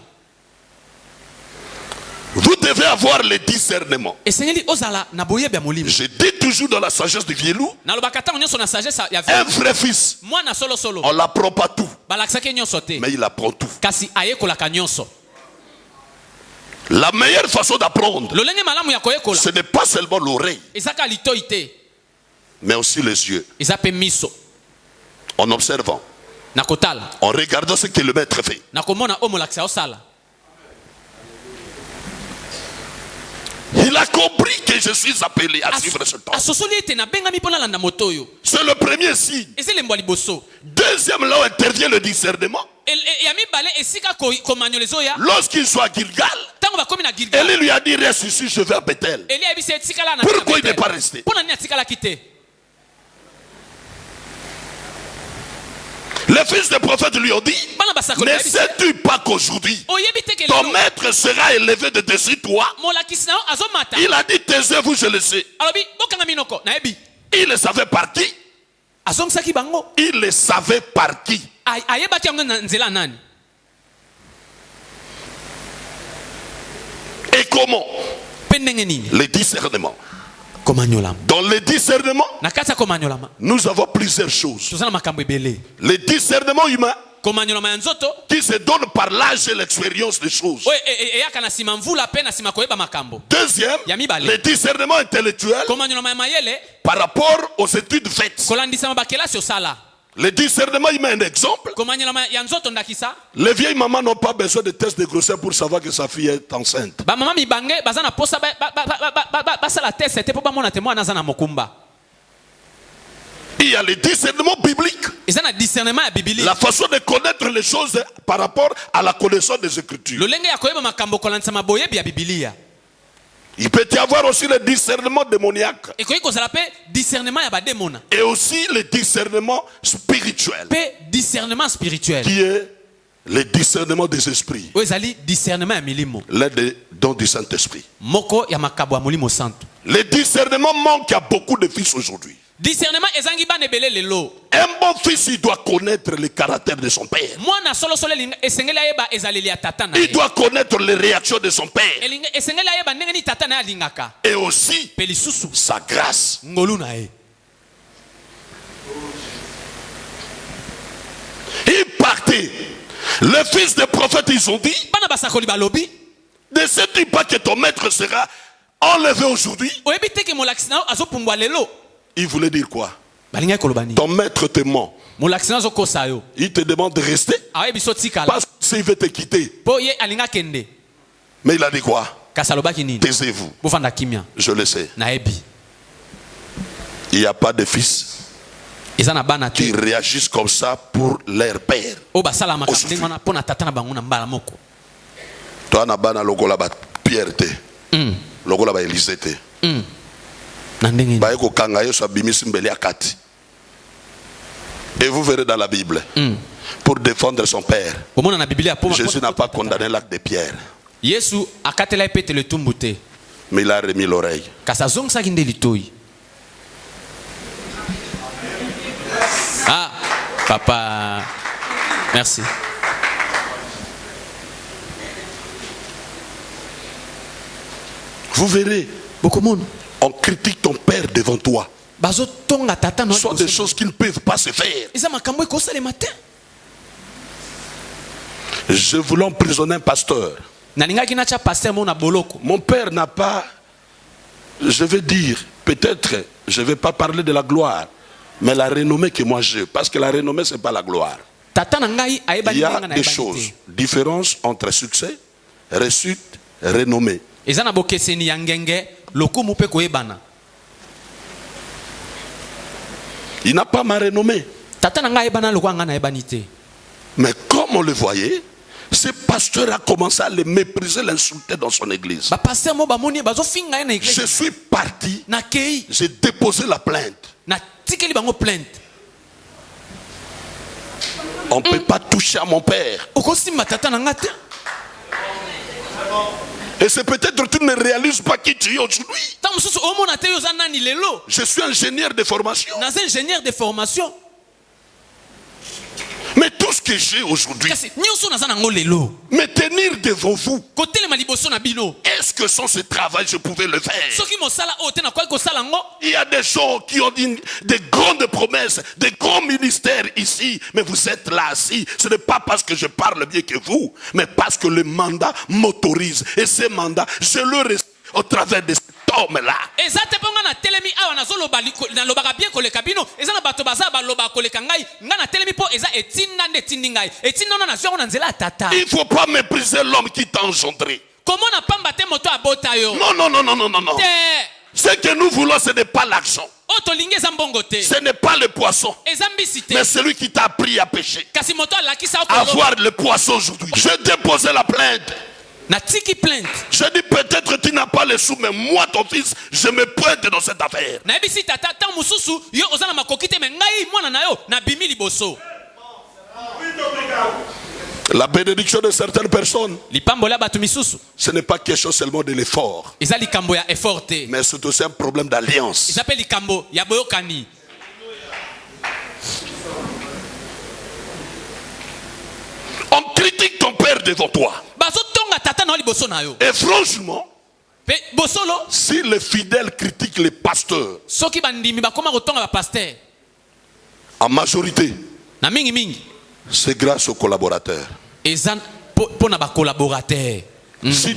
Speaker 1: Vous devez avoir le discernement.
Speaker 2: Esengeli ozala na boyebi ya molimo.
Speaker 1: Je dis toujours dans la sagesse du vieux loup,
Speaker 2: Na lobaka tango nyonso na sagesse ya
Speaker 1: un vrai fils,
Speaker 2: mwana solo solo.
Speaker 1: on l'apprend pas tout,
Speaker 2: Balakisaki nyonso te.
Speaker 1: mais il apprend tout.
Speaker 2: Kasi ayekolaka nyonso.
Speaker 1: La meilleure façon d'apprendre,
Speaker 2: Lolenge malamu ya koyekola
Speaker 1: ce n'est pas seulement l'oreille,
Speaker 2: ezaka litoi te.
Speaker 1: mais aussi les yeux.
Speaker 2: eza pe miso
Speaker 1: En observant,
Speaker 2: na kotala
Speaker 1: en regardant ce que le maître fait.
Speaker 2: na komona oyo molakisi osala.
Speaker 1: Il a compris que je suis appelé à suivre ce temps.
Speaker 2: asosoli ete nabengami mpo nalanda moto oyo.
Speaker 1: C'est le premier signe.
Speaker 2: eza elembo ya liboso.
Speaker 1: Deuxième, là où intervient le discernement.
Speaker 2: ya mibale esika komanyola ezoya
Speaker 1: Lorsqu'il soit à Gilgal,
Speaker 2: ntango bakomi na Gilgal.
Speaker 1: Élie lui a dit reste ici, je vais à Bethel.
Speaker 2: Eli ayebisi etikala na
Speaker 1: Pourquoi il n'est pas resté?
Speaker 2: mpo na nini atikalaki te?
Speaker 1: Les fils des prophètes lui ont dit
Speaker 2: bana basakoli
Speaker 1: ne
Speaker 2: bayebisi
Speaker 1: sais-tu pas qu'aujourd'hui
Speaker 2: oyebi te ke
Speaker 1: ton
Speaker 2: lelo
Speaker 1: maître sera élevé de dessus toi?
Speaker 2: molakisi na yo azomata
Speaker 1: Il a dit taisez-vous, je le sais.
Speaker 2: alobi bokanga minoko nayebi.
Speaker 1: Il le savait par qui?
Speaker 2: azongisaki bango
Speaker 1: Il le savait par qui?
Speaker 2: ayebaki yango na nzela nani.
Speaker 1: Et comment?
Speaker 2: mpe ndenge nini
Speaker 1: Le discernement.
Speaker 2: komanyolama
Speaker 1: Dans le discernement,
Speaker 2: na kati ya komanyolama
Speaker 1: nous avons plusieurs choses.
Speaker 2: toza na makambo ebele.
Speaker 1: Le discernement humain
Speaker 2: komanyolama ya nzoto
Speaker 1: qui se donne par l'âge et l'expérience des choses.
Speaker 2: oyo eyaka na nsima mvula mpe na nsima koyeba makambo.
Speaker 1: Deuxième,
Speaker 2: Ya mibale.
Speaker 1: le discernement intellectuel
Speaker 2: komanyolama ya mayele
Speaker 1: par rapport aux études faites.
Speaker 2: kolandisama bakelasi osala.
Speaker 1: Le discernement humain, un exemple.
Speaker 2: komanyolama ya nzoto ndakisa
Speaker 1: Les vieilles mamans n'ont pas besoin de tests de grossesse pour savoir que sa fille est enceinte.
Speaker 2: bamama mibange baza na posa basala tese te mpo bamona te mwana aza na mokumba.
Speaker 1: Il y a le discernement biblique.
Speaker 2: eza na discernement ya bibili.
Speaker 1: La façon de connaître les choses par rapport à la connaissance des Écritures.
Speaker 2: lolenge ya koyeba makambo kolandisama boyebi ya bibilia.
Speaker 1: Il peut y avoir aussi le discernement démoniaque
Speaker 2: ekoki kozala mpe discernement ya bademona
Speaker 1: et aussi le discernement spirituel
Speaker 2: mpe discernement spirituel
Speaker 1: qui est le discernement des esprits.
Speaker 2: oyo ezali discernement ya milimo
Speaker 1: L'un des dons du Saint-Esprit.
Speaker 2: moko ya makabo ya molimo santo.
Speaker 1: Le discernement manque à beaucoup de fils aujourd'hui.
Speaker 2: discernement ezangi bana ebele lelo.
Speaker 1: Un bon fils, il doit connaître le caractère de son père.
Speaker 2: mwana solosolo esengeli ayeba ezaleli ya tata na
Speaker 1: Il
Speaker 2: ye.
Speaker 1: doit connaître les réactions de son père.
Speaker 2: esengeli ayeba ndenge nini tata na ye alingaka
Speaker 1: Et aussi
Speaker 2: mpe lisusu
Speaker 1: sa grâce.
Speaker 2: ngolu na ye.
Speaker 1: Il partait. Les fils des prophètes, ils ont dit
Speaker 2: bana basakoli balobi
Speaker 1: ne sais-tu pas que ton maître sera enlevé aujourd'hui?
Speaker 2: oyebi te ke molakisi na yo azopumbwa lelo.
Speaker 1: Il voulait dire quoi?
Speaker 2: balingaki koloba nini?
Speaker 1: Ton maître te ment.
Speaker 2: molakisi na azokosa yo
Speaker 1: Il te demande de rester
Speaker 2: ayebi so tikala
Speaker 1: parce qu'il veut te quitter.
Speaker 2: mpo ye alinga kende.
Speaker 1: Mais il a dit quoi?
Speaker 2: kasi alobaki nini?
Speaker 1: Taisez-vous.
Speaker 2: bofanda kimia
Speaker 1: Je le sais.
Speaker 2: nayebi
Speaker 1: Il n'y a pas de fils
Speaker 2: eza na bana
Speaker 1: qui
Speaker 2: te
Speaker 1: réagissent comme ça pour leur père.
Speaker 2: oyo basala makambo
Speaker 1: Osufi.
Speaker 2: ndenge wana mpo na tata na bango na mbala moko.
Speaker 1: Toi, na bana lokola ba Pierre te. Lokola ba Élysée te.
Speaker 2: na ndenge nini?
Speaker 1: Ba eko kanga Yesu abimisi mbele ya kati. Et vous verrez dans la Bible, pour défendre son père,
Speaker 2: omona na biblia mpo
Speaker 1: Jésus n'a pas condamné l'acte de Pierre,
Speaker 2: yesu akatela ye petelo etumbu te
Speaker 1: mais il a remis l'oreille.
Speaker 2: kasi azongisaki nde litoi. Ah, papa, merci.
Speaker 1: Vous verrez,
Speaker 2: bokomona
Speaker 1: on critique ton père devant toi.
Speaker 2: bazotonga tata na
Speaker 1: Ce sont des choses qui ne peuvent pas se faire.
Speaker 2: eza makambo ekosalema te.
Speaker 1: Je voulais emprisonner un pasteur.
Speaker 2: nalingaki natya paster mo na boloko.
Speaker 1: Mon père n'a pas, je vais dire, peut-être, je ne vais pas parler de la gloire, mais la renommée que moi j'ai, parce que la renommée, ce n'est pas la gloire.
Speaker 2: tata na ngai ayebani
Speaker 1: Il y a
Speaker 2: ndenge na
Speaker 1: des
Speaker 2: yebani
Speaker 1: choses,
Speaker 2: te.
Speaker 1: différence entre succès, réussite, renommée.
Speaker 2: eza na bokeseni ya ngenge lokumu mpe koyebana.
Speaker 1: Il n'a pas ma renommée.
Speaker 2: tata na ngai ayebana lokola ngai nayebani te.
Speaker 1: Mais comme on le voyait, ce pasteur a commencé à le mépriser, l'insulter dans son église.
Speaker 2: bapaster mo bamoni bazofinga ye na
Speaker 1: Je
Speaker 2: eglise
Speaker 1: suis parti,
Speaker 2: nakei
Speaker 1: j'ai déposé la plainte.
Speaker 2: natikeli bango plainte.
Speaker 1: On ne peut pas toucher à mon père.
Speaker 2: okosimba tata na ngai te.
Speaker 1: Et c'est peut-être que tu ne réalises pas qui tu es aujourd'hui.
Speaker 2: ntango mosusu omona te yo oza nani lelo.
Speaker 1: Je suis ingénieur de formation.
Speaker 2: naza ingénieur de formation
Speaker 1: Mais tout ce que j'ai aujourd'hui,
Speaker 2: kasi nyonso naza nango lelo.
Speaker 1: me tenir devant vous,
Speaker 2: kotelema liboso na bino
Speaker 1: est-ce que sans ce travail je pouvais le faire?
Speaker 2: soki mosala oyo te nakoki kosala yango.
Speaker 1: Il y a des gens qui ont dit des grandes promesses, des grands ministères ici, mais vous êtes là assis. Ce n'est pas parce que je parle bien que vous, mais parce que le mandat m'autorise. Et ce mandat, je le respecte au travers de cet homme-là.
Speaker 2: Ezate ponga na telemi awa na zoloba na lobaka bien koleka bino ezana bato baza ba loba koleka ngai nga na telemi po eza etinda nde tindi ngai etinda na zero na nzela tata.
Speaker 1: Il faut pas mépriser l'homme qui t'a engendré.
Speaker 2: Comment na pamba te moto abota yo?
Speaker 1: Non, non, non, non, non, non, non. Ce que nous voulons, ce n'est pas l'argent. Ce n'est pas le poisson. Mais celui qui t'a appris à pêcher. Avoir le poisson aujourd'hui. Je déposé la plainte. Je dis peut-être tu n'as pas les sous, mais moi ton fils, je me pointe dans cette affaire. La bénédiction de certaines personnes, ce n'est pas quelque chose seulement de l'effort, mais c'est aussi un problème d'alliance. On critique ton père devant toi. Et franchement, si les fidèles critiquent les pasteurs, en majorité, c'est grâce aux collaborateurs. Si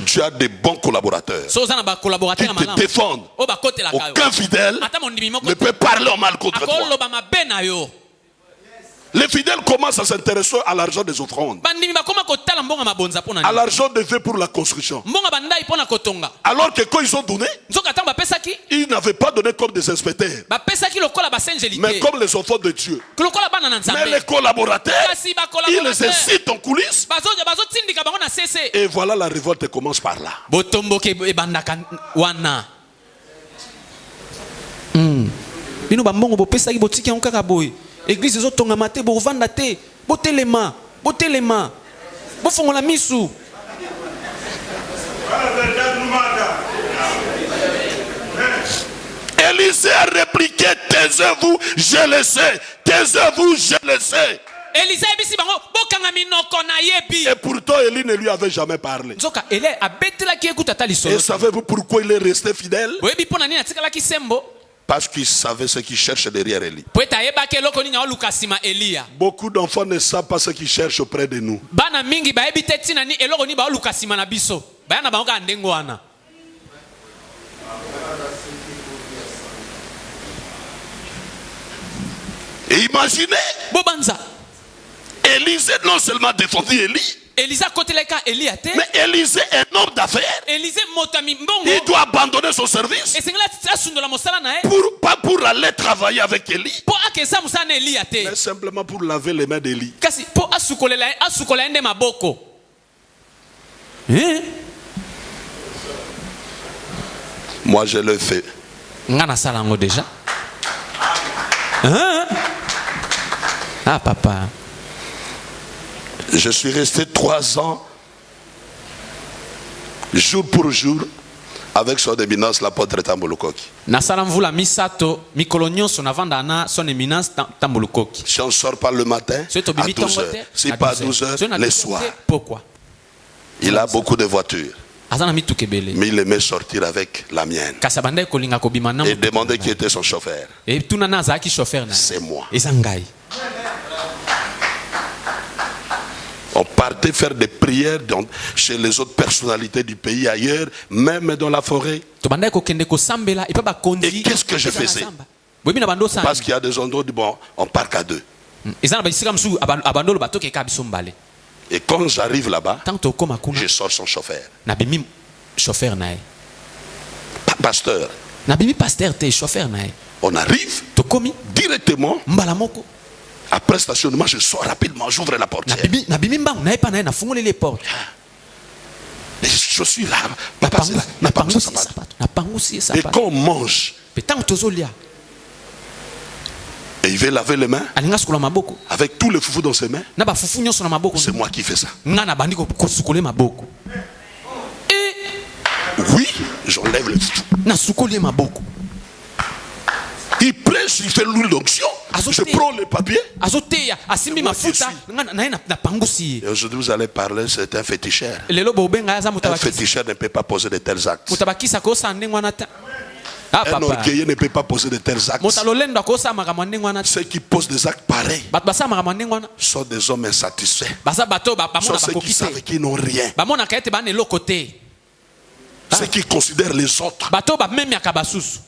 Speaker 1: tu as des bons collaborateurs qui te défendent, aucun fidèle ne peut parler en mal contre toi. Les fidèles commencent à s'intéresser à l'argent des offrandes, à l'argent dédié pour la construction. Alors que quand ils ont donné, ils n'avaient pas donné comme des inspecteurs, mais comme les enfants de Dieu. Mais les collaborateurs, ils les incitent en coulisses. Et voilà, la révolte commence par là.
Speaker 2: Église ezotonga mate bo vanda te botelema bofongola misu.
Speaker 1: Élisée a répliqué, taisez-vous, je le sais. Taisez-vous, je le sais. Et pourtant Élie ne lui avait jamais parlé. Et savez-vous pourquoi il est resté fidèle? Parce qu'il savait ce qu'il cherche derrière Élie. Beaucoup d'enfants ne savent pas ce qu'ils cherchent auprès de nous. Et imaginez, Élisée non seulement défendu Élie, mais Élisée est un homme d'affaires. Il doit abandonner son service pas pour aller travailler avec Élie, mais simplement pour laver les mains d'Élie. Moi je le fais.
Speaker 2: Ah papa,
Speaker 1: je suis resté 3 ans, jour pour jour, avec son éminence l'apôtre Tambulukoki. Si on ne sort pas le matin, à 12h, si pas à 12h, les soirs.
Speaker 2: Pourquoi?
Speaker 1: Il a beaucoup de voitures, mais il aimait sortir avec la mienne. Et demander qui était son chauffeur. C'est moi. On partait faire des prières chez les autres personnalités du pays, ailleurs, même dans la forêt. Et qu'est-ce que je faisais? Parce qu'il y a des endroits où bon, on part qu'à 2. Et quand j'arrive là-bas, je sors son chauffeur. Pasteur. On arrive directement. Après stationnement, je sors rapidement, j'ouvre la portière. Je suis là. Et quand on mange, et il veut laver les mains avec tous les foufous dans ses mains, c'est moi qui fais ça. Oui, j'enlève le foufou. Il prêche, il fait l'huile d'onction. Je prends le papier. Et aujourd'hui, vous allez parler, c'est un féticheur. Un féticheur ne peut pas poser de tels actes. Un orgueilleux ne peut pas poser de tels actes. Ceux qui posent des actes pareils sont des hommes insatisfaits. Sont ceux qui savent qu'ils n'ont rien. Ceux qui considèrent les autres.
Speaker 2: bato bamemi akabasusu.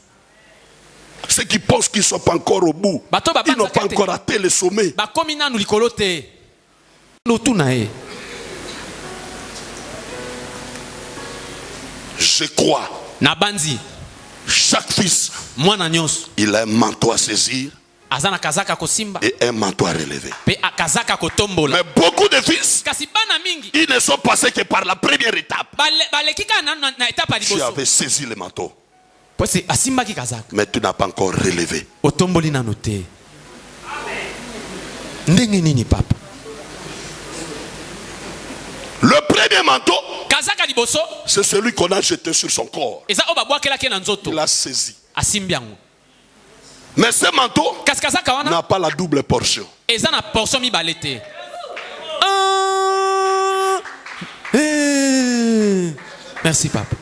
Speaker 1: Ceux qui pensent qu'ils ne sont pas encore au bout. Ils n'ont pas encore atteint le sommet.
Speaker 2: Bakomi nanu likolo te. Lotuna e.
Speaker 1: Je crois.
Speaker 2: Nabanzi.
Speaker 1: Chaque fils,
Speaker 2: mwana nyonso,
Speaker 1: il a un manteau à saisir
Speaker 2: azana kazaka kosimba
Speaker 1: et un manteau à relever.
Speaker 2: pe akazaka kotombola.
Speaker 1: Mais beaucoup de fils,
Speaker 2: Kasi bana mingi
Speaker 1: ils ne sont passés que par la première étape.
Speaker 2: balekika na étape
Speaker 1: Tu
Speaker 2: liboso.
Speaker 1: avais saisi le manteau,
Speaker 2: Pose asimbaki kazaka.
Speaker 1: mais tu n'as pas encore relevé.
Speaker 2: Otomboli nano te. Ndenge nini papa?
Speaker 1: Le premier manteau,
Speaker 2: Kazaka liboso,
Speaker 1: c'est celui qu'on a jeté sur son corps.
Speaker 2: eza obabwakelaki na nzoto.
Speaker 1: Il a saisi.
Speaker 2: Asimbi yango.
Speaker 1: Mais ce manteau
Speaker 2: Kasi kazaka wana
Speaker 1: n'a pas la double portion.
Speaker 2: eza na portion mibale te. Merci papa.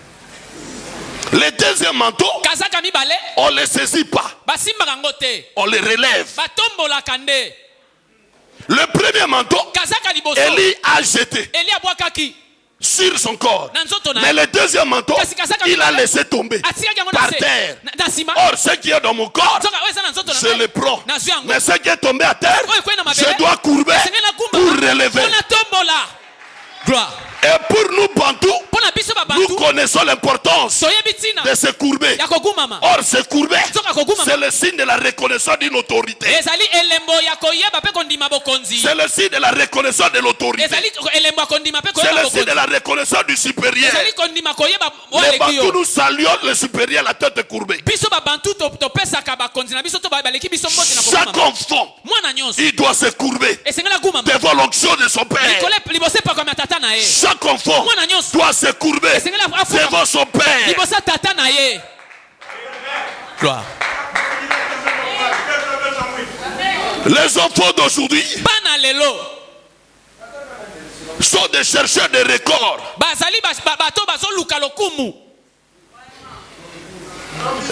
Speaker 1: Le deuxième manteau,
Speaker 2: Kazaka mibale
Speaker 1: on ne le saisit pas.
Speaker 2: basimbaka yango te.
Speaker 1: On le relève.
Speaker 2: Batombolaka nde.
Speaker 1: Le premier manteau,
Speaker 2: Kazaka liboso,
Speaker 1: Élie a jeté
Speaker 2: Eli abwakaki
Speaker 1: sur son corps.
Speaker 2: na nzoto na
Speaker 1: Mais le deuxième manteau, il a laissé tomber
Speaker 2: atikaki yango
Speaker 1: par
Speaker 2: na se.
Speaker 1: terre.
Speaker 2: Na nsima.
Speaker 1: Or, ce qui est dans mon corps,
Speaker 2: Nzoka oyo eza na nzoto na
Speaker 1: je
Speaker 2: ngai,
Speaker 1: le prends.
Speaker 2: nazwi yango.
Speaker 1: Mais ce qui est tombé à terre,
Speaker 2: Oyo kwenda mabele,
Speaker 1: je dois courber
Speaker 2: esengeli nakumba
Speaker 1: pour relever.
Speaker 2: mpona tombola. Gloire.
Speaker 1: Et pour nous, Bantous,
Speaker 2: Mpona biso
Speaker 1: nous
Speaker 2: babantu
Speaker 1: connaissons l'importance
Speaker 2: toyebi ntina
Speaker 1: de se courber.
Speaker 2: ya kogumama.
Speaker 1: Or, se courber,
Speaker 2: Nzoka kogumama
Speaker 1: c'est le signe de la reconnaissance d'une autorité.
Speaker 2: ezali elembo ya koyeba mpe kondima bokonzi.
Speaker 1: C'est le signe de la reconnaissance de l'autorité.
Speaker 2: Ezali elembo ya kondima mpe
Speaker 1: C'est
Speaker 2: koyeba
Speaker 1: le signe de
Speaker 2: bokonzi.
Speaker 1: la reconnaissance du supérieur.
Speaker 2: Ezali kondima koyeba
Speaker 1: Les
Speaker 2: waleki
Speaker 1: Bantous,
Speaker 2: yo.
Speaker 1: nous saluons le supérieur, la tête courbée.
Speaker 2: Biso babantu topesaka bakonzi na biso to baleki biso mbote na
Speaker 1: Chaque
Speaker 2: kogumama.
Speaker 1: enfant,
Speaker 2: Mwana nyonso
Speaker 1: il doit se courber
Speaker 2: esengeli agumama
Speaker 1: devant l'onction de son père.
Speaker 2: likolo liboso epakwami ya tata na ye.
Speaker 1: Chaque enfant
Speaker 2: Mwana nyonso
Speaker 1: doit se courber
Speaker 2: esengeli afukama
Speaker 1: devant son père.
Speaker 2: liboso ya tata na ye. Gloire.
Speaker 1: Les enfants d'aujourd'hui
Speaker 2: Bana lelo
Speaker 1: sont des chercheurs de records.
Speaker 2: bazali bato bazoluka lokumu.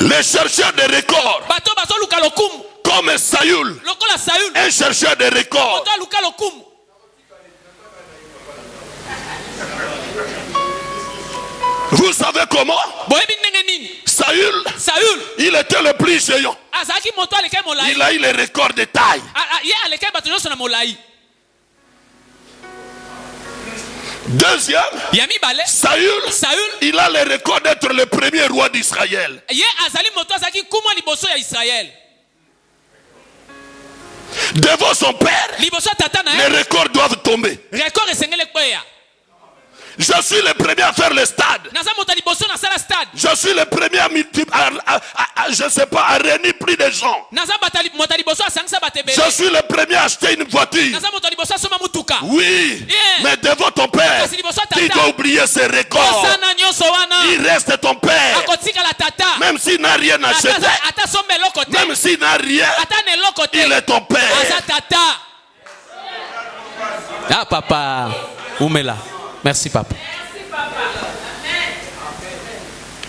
Speaker 1: Les chercheurs de records,
Speaker 2: Bato bazoluka lokumu
Speaker 1: comme Saül,
Speaker 2: lokola Saül
Speaker 1: un chercheur de records.
Speaker 2: moto aluka lokumu.
Speaker 1: Vous savez comment?
Speaker 2: Boyebi ndenge nini
Speaker 1: Saül,
Speaker 2: Saül
Speaker 1: il était le plus géant.
Speaker 2: azalaki moto alekei molai.
Speaker 1: Il a eu le record de taille.
Speaker 2: Ye alekei bato nyonso na molai.
Speaker 1: Deuxième,
Speaker 2: Ya mibale
Speaker 1: Saül, il a le record d'être le premier roi d'Israël.
Speaker 2: ye azali moto azalaki kumwa liboso ya Israel.
Speaker 1: Devant son père,
Speaker 2: Liboso ya tata na
Speaker 1: les
Speaker 2: ye
Speaker 1: records doivent tomber.
Speaker 2: record esengeli ekweya.
Speaker 1: Je suis le premier à faire le stade.
Speaker 2: Naza moto ya liboso nasala stade.
Speaker 1: Je suis le premier à je ne sais pas, à réunir plus de gens.
Speaker 2: Naza moto ya liboso asangisa bato ebele.
Speaker 1: Je suis le premier à acheter une voiture.
Speaker 2: Naza moto ya liboso asomba mutuka.
Speaker 1: Oui,
Speaker 2: Yeah.
Speaker 1: mais devant ton père,
Speaker 2: Kasi liboso ya
Speaker 1: tu
Speaker 2: tata
Speaker 1: dois oublier ses records.
Speaker 2: kosana nyonso wana
Speaker 1: Il reste ton père.
Speaker 2: akotikala tata.
Speaker 1: Même s'il n'a rien acheté,
Speaker 2: Ata somba eloko te.
Speaker 1: même s'il n'a rien,
Speaker 2: Ata na eloko te.
Speaker 1: il est ton père.
Speaker 2: Aza tata. Ah papa, umela. Merci papa.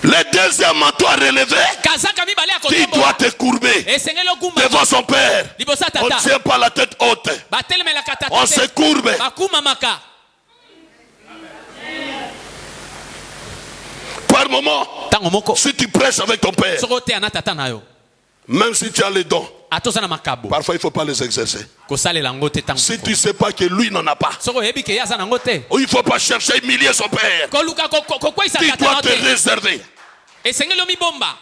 Speaker 1: Le deuxième manteau à relever,
Speaker 2: Kazaka mibale ya
Speaker 1: tu
Speaker 2: kotombola.
Speaker 1: dois te courber
Speaker 2: Esengeli ogumama
Speaker 1: devant son père.
Speaker 2: liboso ya
Speaker 1: On ne
Speaker 2: tata.
Speaker 1: tient pas la tête haute.
Speaker 2: Batelemelaka tata
Speaker 1: On
Speaker 2: te.
Speaker 1: se courbe.
Speaker 2: Bakumamaka.
Speaker 1: Par moment,
Speaker 2: Tango moko
Speaker 1: si tu prêches avec ton père,
Speaker 2: soko te ana tata na yo.
Speaker 1: même si tu as les dons,
Speaker 2: Atoza na makabo.
Speaker 1: parfois il ne faut pas les exercer.
Speaker 2: Kosalela yango te tango.
Speaker 1: Si tu ne sais pas que lui n'en a pas,
Speaker 2: Soko oyebi ke ye aza nango te.
Speaker 1: il ne faut pas chercher à humilier son père.
Speaker 2: Koluka kokweyisa
Speaker 1: Tu
Speaker 2: tata
Speaker 1: dois
Speaker 2: na
Speaker 1: te
Speaker 2: yo te.
Speaker 1: réserver.
Speaker 2: Esengeli omibomba.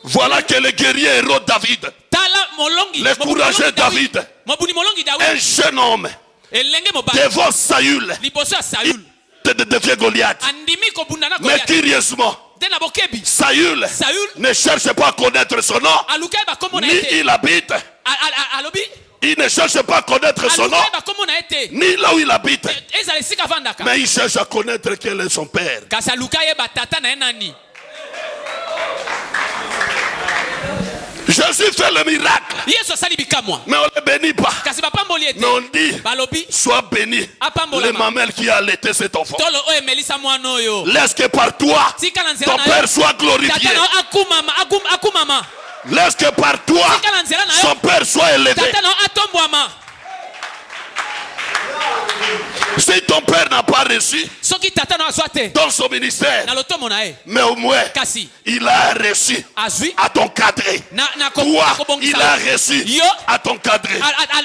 Speaker 1: Voilà que le guerrier héros David,
Speaker 2: Tala molongi.
Speaker 1: le courageux David,
Speaker 2: Mobuni molongi
Speaker 1: un
Speaker 2: David.
Speaker 1: jeune homme,
Speaker 2: Elenge mobali.
Speaker 1: devant Saül,
Speaker 2: Liboso ya Saül.
Speaker 1: il devient Goliath.
Speaker 2: Andimi kobunda na
Speaker 1: Mais
Speaker 2: Goliath.
Speaker 1: curieusement,
Speaker 2: Te na bokebi.
Speaker 1: Saül
Speaker 2: Saül
Speaker 1: ne cherche pas à connaître son nom,
Speaker 2: alukai bakombo na
Speaker 1: ni
Speaker 2: ye te.
Speaker 1: il habite.
Speaker 2: Alobi
Speaker 1: Il ne cherche pas à connaître son nom,
Speaker 2: alukai bakombo na ye te.
Speaker 1: ni là où il habite.
Speaker 2: Ezala esika avandaka.
Speaker 1: Mais il cherche à connaître quel est son père.
Speaker 2: Kasi aluka yeba tata na ye nani.
Speaker 1: Jésus fait le miracle,
Speaker 2: Yesu asali bikamwa.
Speaker 1: mais on ne le bénit pas.
Speaker 2: Kasi bapamboli ete.
Speaker 1: Mais on dit,
Speaker 2: Balobi
Speaker 1: sois béni,
Speaker 2: apambola
Speaker 1: le mamelle qui a allaité cet enfant.
Speaker 2: tolo oyo emelisa mwana oyo.
Speaker 1: Laisse que par toi,
Speaker 2: Tika na nzela
Speaker 1: ton
Speaker 2: na yo.
Speaker 1: père soit glorifié.
Speaker 2: Tata na yo akumama.
Speaker 1: Laisse que par toi,
Speaker 2: Tika na nzela na
Speaker 1: son
Speaker 2: yo.
Speaker 1: père soit élevé.
Speaker 2: Tata na yo atombwama.
Speaker 1: Si ton père n'a pas reçu
Speaker 2: soki tata na azwa te
Speaker 1: dans son ministère,
Speaker 2: na lotomo na ye
Speaker 1: mais au moins
Speaker 2: kasi
Speaker 1: il a reçu
Speaker 2: azwi
Speaker 1: à ton cadré.
Speaker 2: na
Speaker 1: Toi, il a reçu
Speaker 2: yo
Speaker 1: à ton cadré.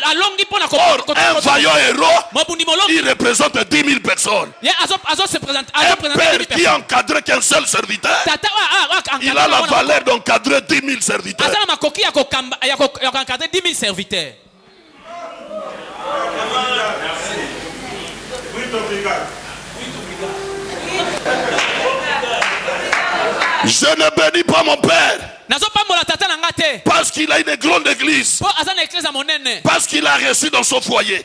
Speaker 2: alongi mpona
Speaker 1: Or, un vaillant héros,
Speaker 2: mobundi molongi
Speaker 1: il représente 10 000 personnes.
Speaker 2: ye azo se présente
Speaker 1: Un père qui encadre qu'un seul serviteur,
Speaker 2: tata
Speaker 1: il a la valeur d'encadrer 10 000 serviteurs.
Speaker 2: aza na makoki ya koencadrer 10 000 serviteurs.
Speaker 1: Je ne bénis pas mon père parce qu'il a une grande église, parce qu'il a reçu dans son foyer,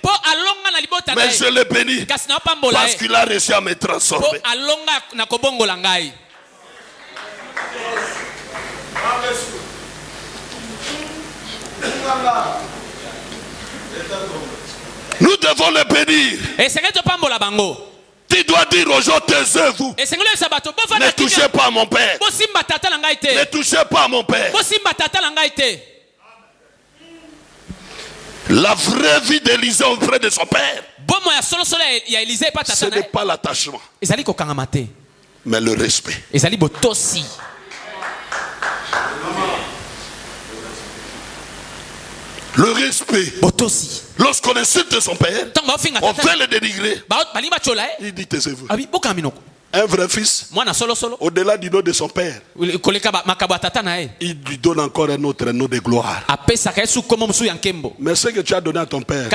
Speaker 1: mais je le bénis parce qu'il a réussi à me transformer. Nous devons le bénir. Tu dois dire aux gens, taisez-vous. Ne touchez pas à mon père. Ne touchez pas à mon père. La vraie vie d'Élisée auprès de son père, ce n'est pas l'attachement, mais le respect. Le respect. Lorsqu'on insulte son père, on fait le dénigrer. Il dit taisez-vous. Un vrai fils, au-delà du nom de son père, il lui donne encore un autre nom de gloire. Mais ce que tu as donné à ton père,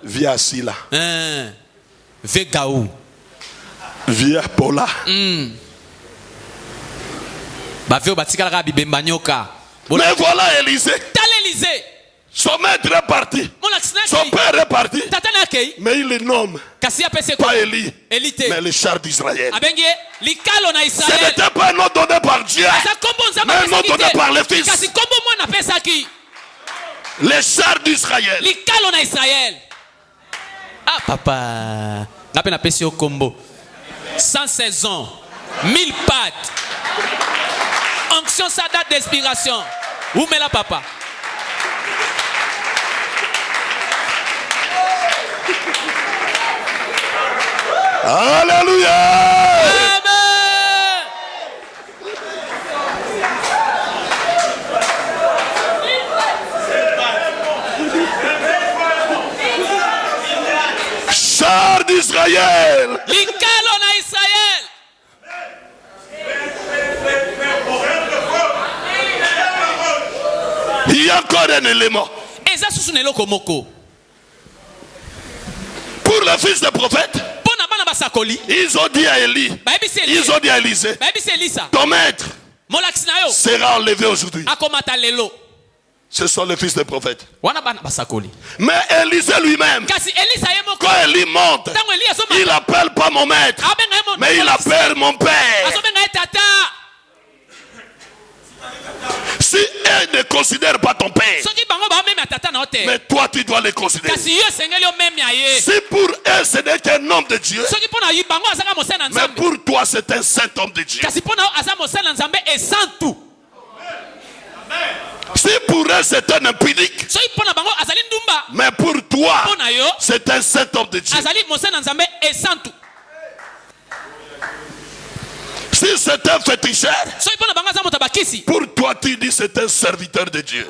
Speaker 1: via Asila, via Paula, mais voilà Élisée. Son maître est parti. Son père est parti. Mais il le nomme pas Élie, mais le char d'Israël. Ce n'était pas un nom donné par Dieu, mais un nom donné par le Fils. Le char d'Israël.
Speaker 2: Ah papa, n'a pas au combo. 100 saisons, 1000 pattes. Onction, sa date d'inspiration. Où met la papa?
Speaker 1: Alléluia.
Speaker 2: Amen.
Speaker 1: Char d'Israël.
Speaker 2: Likalo na Israël.
Speaker 1: Il y a encore un élément. Pour le fils de prophète, ils ont dit à Élie, ils ont dit à Élisée, ton maître sera enlevé aujourd'hui. Ce sont les fils des prophètes. Mais Élisée lui-même, quand Élie monte, il n'appelle pas mon maître, mais il appelle mon père. Si elle ne considère pas ton père, mais toi tu dois les considérer. Si pour elle ce n'est qu'un homme de Dieu, mais pour toi c'est un saint homme de Dieu. Si pour elle c'est un impudique, mais pour toi c'est un saint homme de Dieu. Si c'est un féticheur, pour toi tu dis c'est un serviteur de Dieu.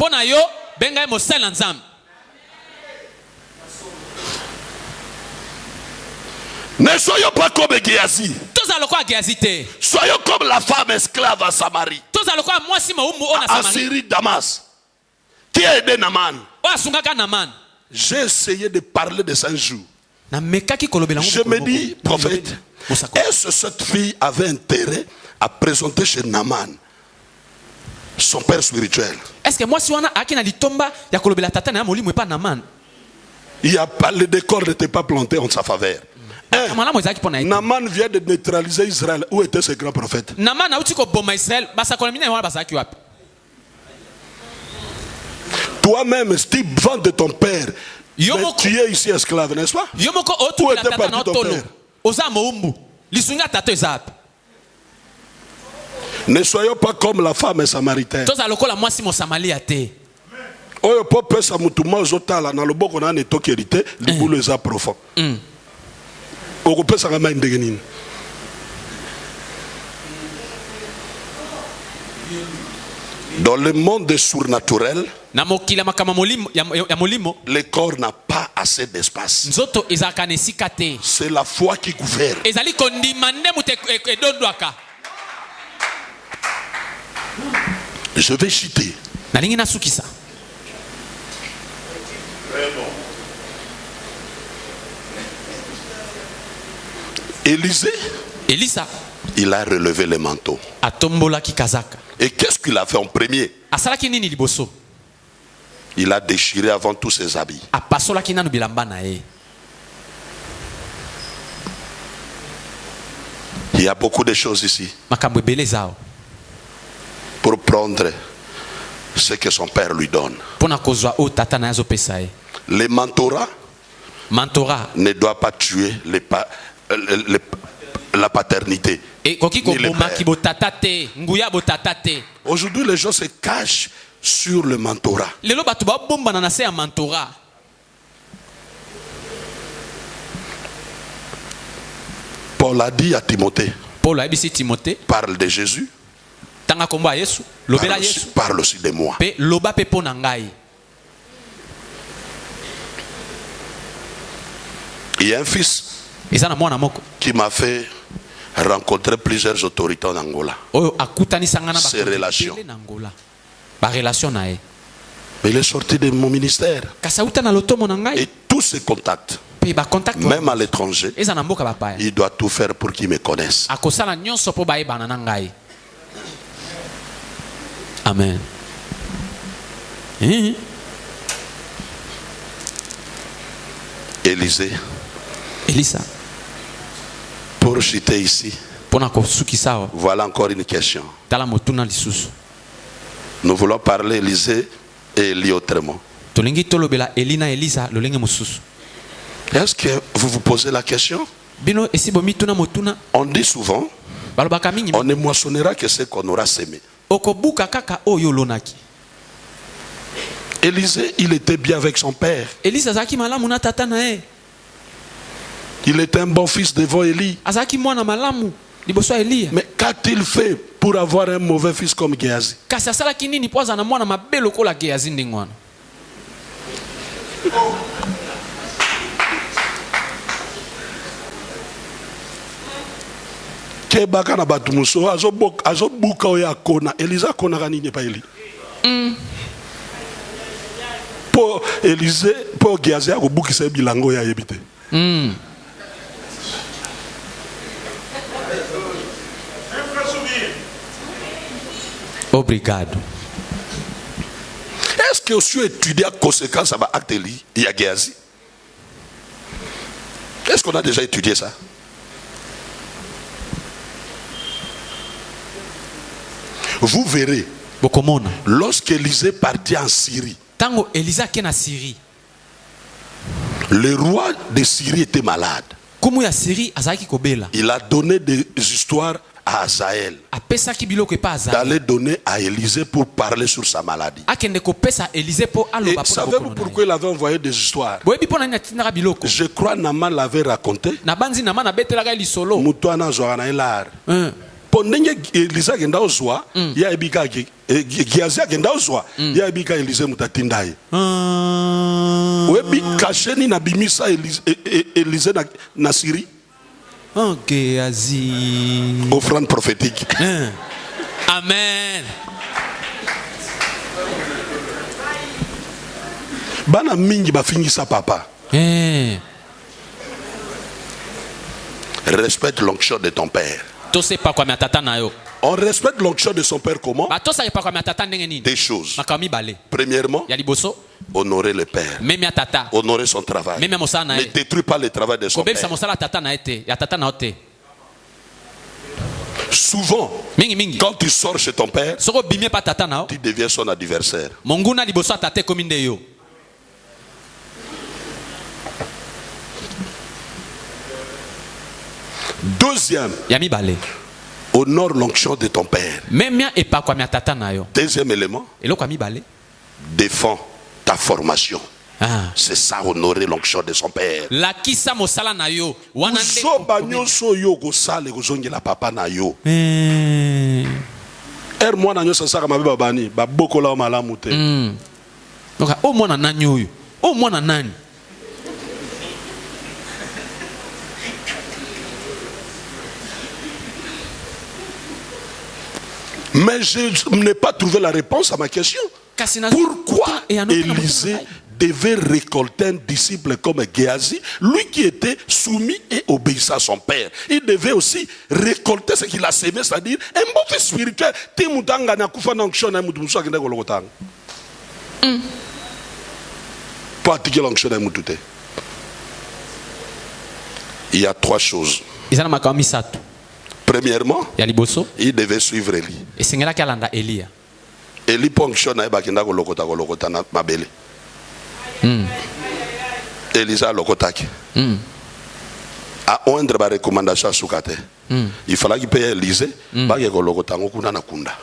Speaker 1: Ne soyons pas comme Géasi. Soyons comme la femme esclave à Samarie. À Syrie, Damas. Qui a aidé Naman? J'ai essayé de parler de ça un jour. Je me dis, prophète, est-ce que cette fille avait intérêt à présenter chez Naman son père spirituel?
Speaker 2: Est-ce que moi si on a akina litomba ya kolobela tata na molimo pas Naman?
Speaker 1: Il y a pas, le décor n'était pas planté en sa faveur. Naman vient de neutraliser Israël. Où était ce grand prophète?
Speaker 2: Naman a uti ko boma Israël, basa kolomina wana basa ki wapi?
Speaker 1: Toi-même, si tu vends de ton père, mais tu es ici esclave, n'est-ce pas? Où était parti ton père? Ne soyons pas comme la femme samaritaine. Oyo pope sa mutuma zotala na loboko na netoki hérité libulu eza profond. Dans le monde des surnaturels, le corps n'a pas assez d'espace. C'est la foi qui gouverne. Je vais citer. Élisée, il a relevé le manteau. Et qu'est-ce qu'il a fait en premier? Il a déchiré avant tous ses habits. Il y a beaucoup de choses ici pour prendre ce que son père lui donne. Le mentorat ne doit pas tuer la paternité. Aujourd'hui, les gens se cachent sur le mentorat. Paul a dit à Timothée, parle de Jésus, parle aussi de moi. Il y a un fils qui m'a fait rencontrer plusieurs autorités en Angola. Ses relations. Mais il est sorti de mon ministère. Et tous ses contacts, même à l'étranger, il doit tout faire pour qu'ils me connaissent.
Speaker 2: Amen.
Speaker 1: Élisée, pour citer ici, voilà encore une question. Nous voulons parler Élisée et Élie autrement. Est-ce que vous vous posez la question? On dit souvent, on ne moissonnera que ce qu'on aura semé. Élisée, il était bien avec son père. Il était un bon fils devant Élie. Mais qu'a-t-il fait pour avoir un mauvais fils comme Géasi? Pour Élisée, pour Géasi,
Speaker 2: Obrigado.
Speaker 1: Est-ce que si on étudie à conséquence ça va acte Élie, il y a Géasi? Est-ce qu'on a déjà étudié ça? Vous verrez, lorsqu'Élisée partit en Syrie, le roi de Syrie était malade. Il a donné des histoires à Azaël d'aller donner à Élisée pour parler sur sa maladie. Et savez-vous pourquoi il avait envoyé des histoires? Je crois Naman l'avait raconté. Mutuana Zoana Elar. Pendant que Élisée agenda ozwa, ya ebika Géasi agenda ozwa, ya ebika Élisée mutatindaye. Webi kasheni na bimisa Élisée na Syrie.
Speaker 2: Oh Géasi.
Speaker 1: Offrande prophétique.
Speaker 2: Amen.
Speaker 1: Bana mingi ba fingisa papa. Respecte l'onction de ton père. On respecte l'onction de son père comment? Des choses. Premièrement, honorer le père. Honorer son travail. Ne détruis pas le travail de son père. Souvent, quand tu sors chez ton père, tu deviens son adversaire. Deuxième, honore l'onction de ton père. Deuxième élément, défends ta formation. C'est ça, honorer l'onction de son père.
Speaker 2: La kisa mosala na yo. Wana nde
Speaker 1: Zoba nyonso yo ko sale ko zongela papa na yo. Moi na nyonso saka mabe babani ba bokola o malamu te.
Speaker 2: Donc au mwana nani oyo? Au mwana nani?
Speaker 1: Mais je n'ai pas trouvé la réponse à ma question. Pourquoi Élisée devait récolter un disciple comme Géasi, lui qui était soumis et obéissant à son père? Il devait aussi récolter ce qu'il a semé, c'est-à-dire un mauvais spirituel. Il y a trois choses. Premièrement, il devait suivre Élie. Élie ponction na bakenda ko lokota na mabele. Élisa lokotaki. A oindre ba recommandation sukate. Il fallait qu'il paye Élisée, ba ke ko lokota ngokuna na kunda.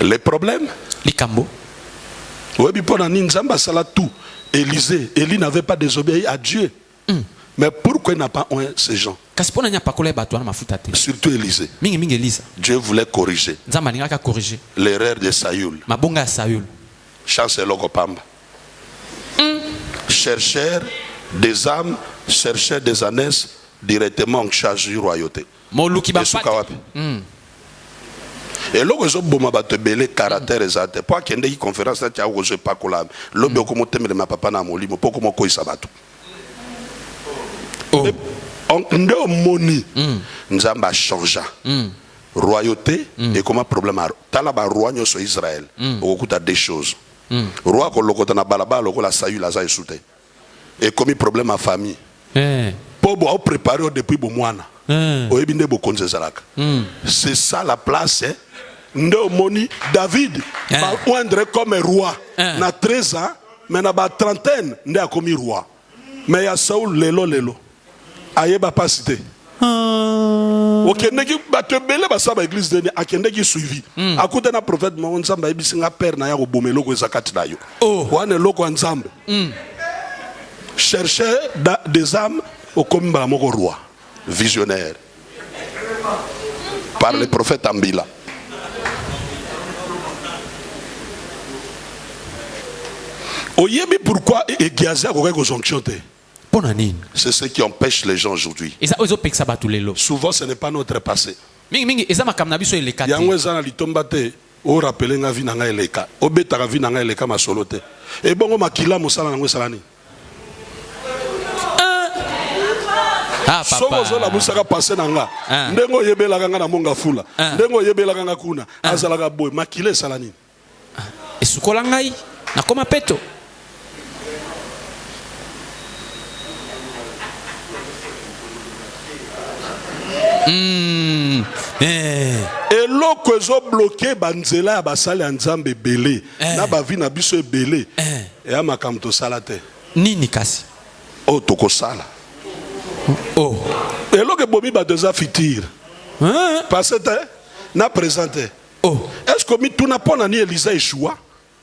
Speaker 1: Les problèmes,
Speaker 2: Likambo.
Speaker 1: Oui, puis pendant Ninzamba Sala tout, Élisée, Élie n'avait pas désobéi à Dieu. Mais pourquoi il n'a pas oint ces gens? Surtout Élisée. Dieu voulait corriger l'erreur de Saül. Chancellor Kopamba. Chercheur des âmes, chercheur des ânesses, directement en charge du royauté. Et là, ils ont beau m'abattre belé caractère exact. Pour qu'il y ait une conférence là, tu as osé pas coller. L'homme est comme t'aimes ma papa n'a molli, mais pas comme quoi il s'abatte. On ne moni, nous avons changé. Royauté et comment problème à Talaba roi sur Israël. On écoute des choses. Roi qu'on le côté na balaba, le la salut la zaï souté. Et comme problème à famille. Pour vous préparer depuis bon mois. C'est ça la place. Moni David va oindre comme roi. Na 13 ans, mais na ba trentaine, nde a commis roi. Mais il y a Saoul lelo. Aye ba pas cité. Ok, negi ba te belé ba sa ba église de akende ki suivi. Akuta na prophète mo nzamba ebisinga père na ya ko bomelo ko zakati na yo. Wane loko nzambe. Chercher des âmes au combat moko roi. Visionnaire. Par le prophète Ambila. Oyebi pourquoi Géasi a quelque chose. C'est ce qui empêche les gens aujourd'hui. Souvent ce n'est pas notre passé. O rappelé nga vi na nga eleka. O betaka vi na nga eleka masolo te. E bongo makila mosala na ngo salani. Soko zo la musaka passé na nga. Ndengo yebelaka nga na monga fula. Ndengo yebelaka nga kuna. Azalaka boy makile salani.
Speaker 2: Esukola ngai na koma peto.
Speaker 1: Et l'autre ils ont bloqué banzela ya basali nzambe belé na ba vi na biso belé et a makamto salate
Speaker 2: nini kasi
Speaker 1: o toko sala
Speaker 2: oh
Speaker 1: et l'autre bomi ba deux fitir parce que na présenté
Speaker 2: oh
Speaker 1: est-ce que mi tuna pona ni Élisa Yeshua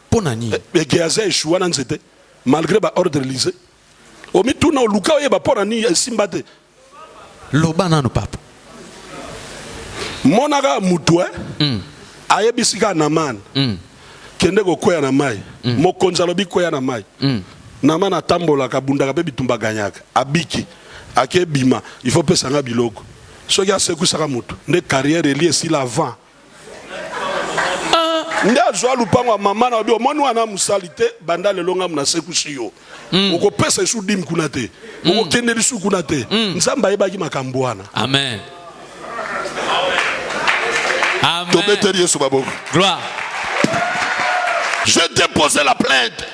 Speaker 2: pona ni
Speaker 1: et Géasi Yeshua nan c'était malgré ba ordre Élysée o mi tuna luka o ba pona ni simbate
Speaker 2: lobana no papa
Speaker 1: monaka mutu ayebisika na man kende ko koya na mai mokonza lobi koya na mai na man atambola kabundaka pe bitumba ganyaka abiki akebima il faut pesa nga biloko soki asekusaka mutu nde carrière elie si l'avant nde azwa lupango mama na obi omoni wana musalite banda lelo nga muna sekusi yo okopesa isu dim kuna te okokende lisu kuna te nzambe ayebaki makambo wana
Speaker 2: amen. Amen.
Speaker 1: Gloire. Je déposé la plainte.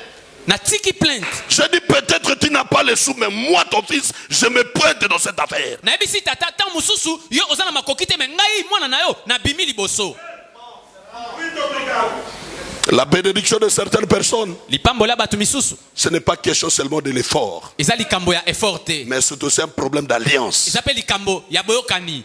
Speaker 2: Natiki plainte.
Speaker 1: Je dis peut-être tu n'as pas les sous, mais moi ton fils, je me pointe dans cette affaire.
Speaker 2: Naebisi tata ta mususu yo ozana makokite me ngai mwana na yo na bimi liboso.
Speaker 1: La bénédiction de certaines personnes,
Speaker 2: lipambola batu misusu
Speaker 1: ce n'est pas question seulement de l'effort,
Speaker 2: eza likambo ya effort te
Speaker 1: mais c'est aussi un problème d'alliance.
Speaker 2: eza pe likambo ya boyokani.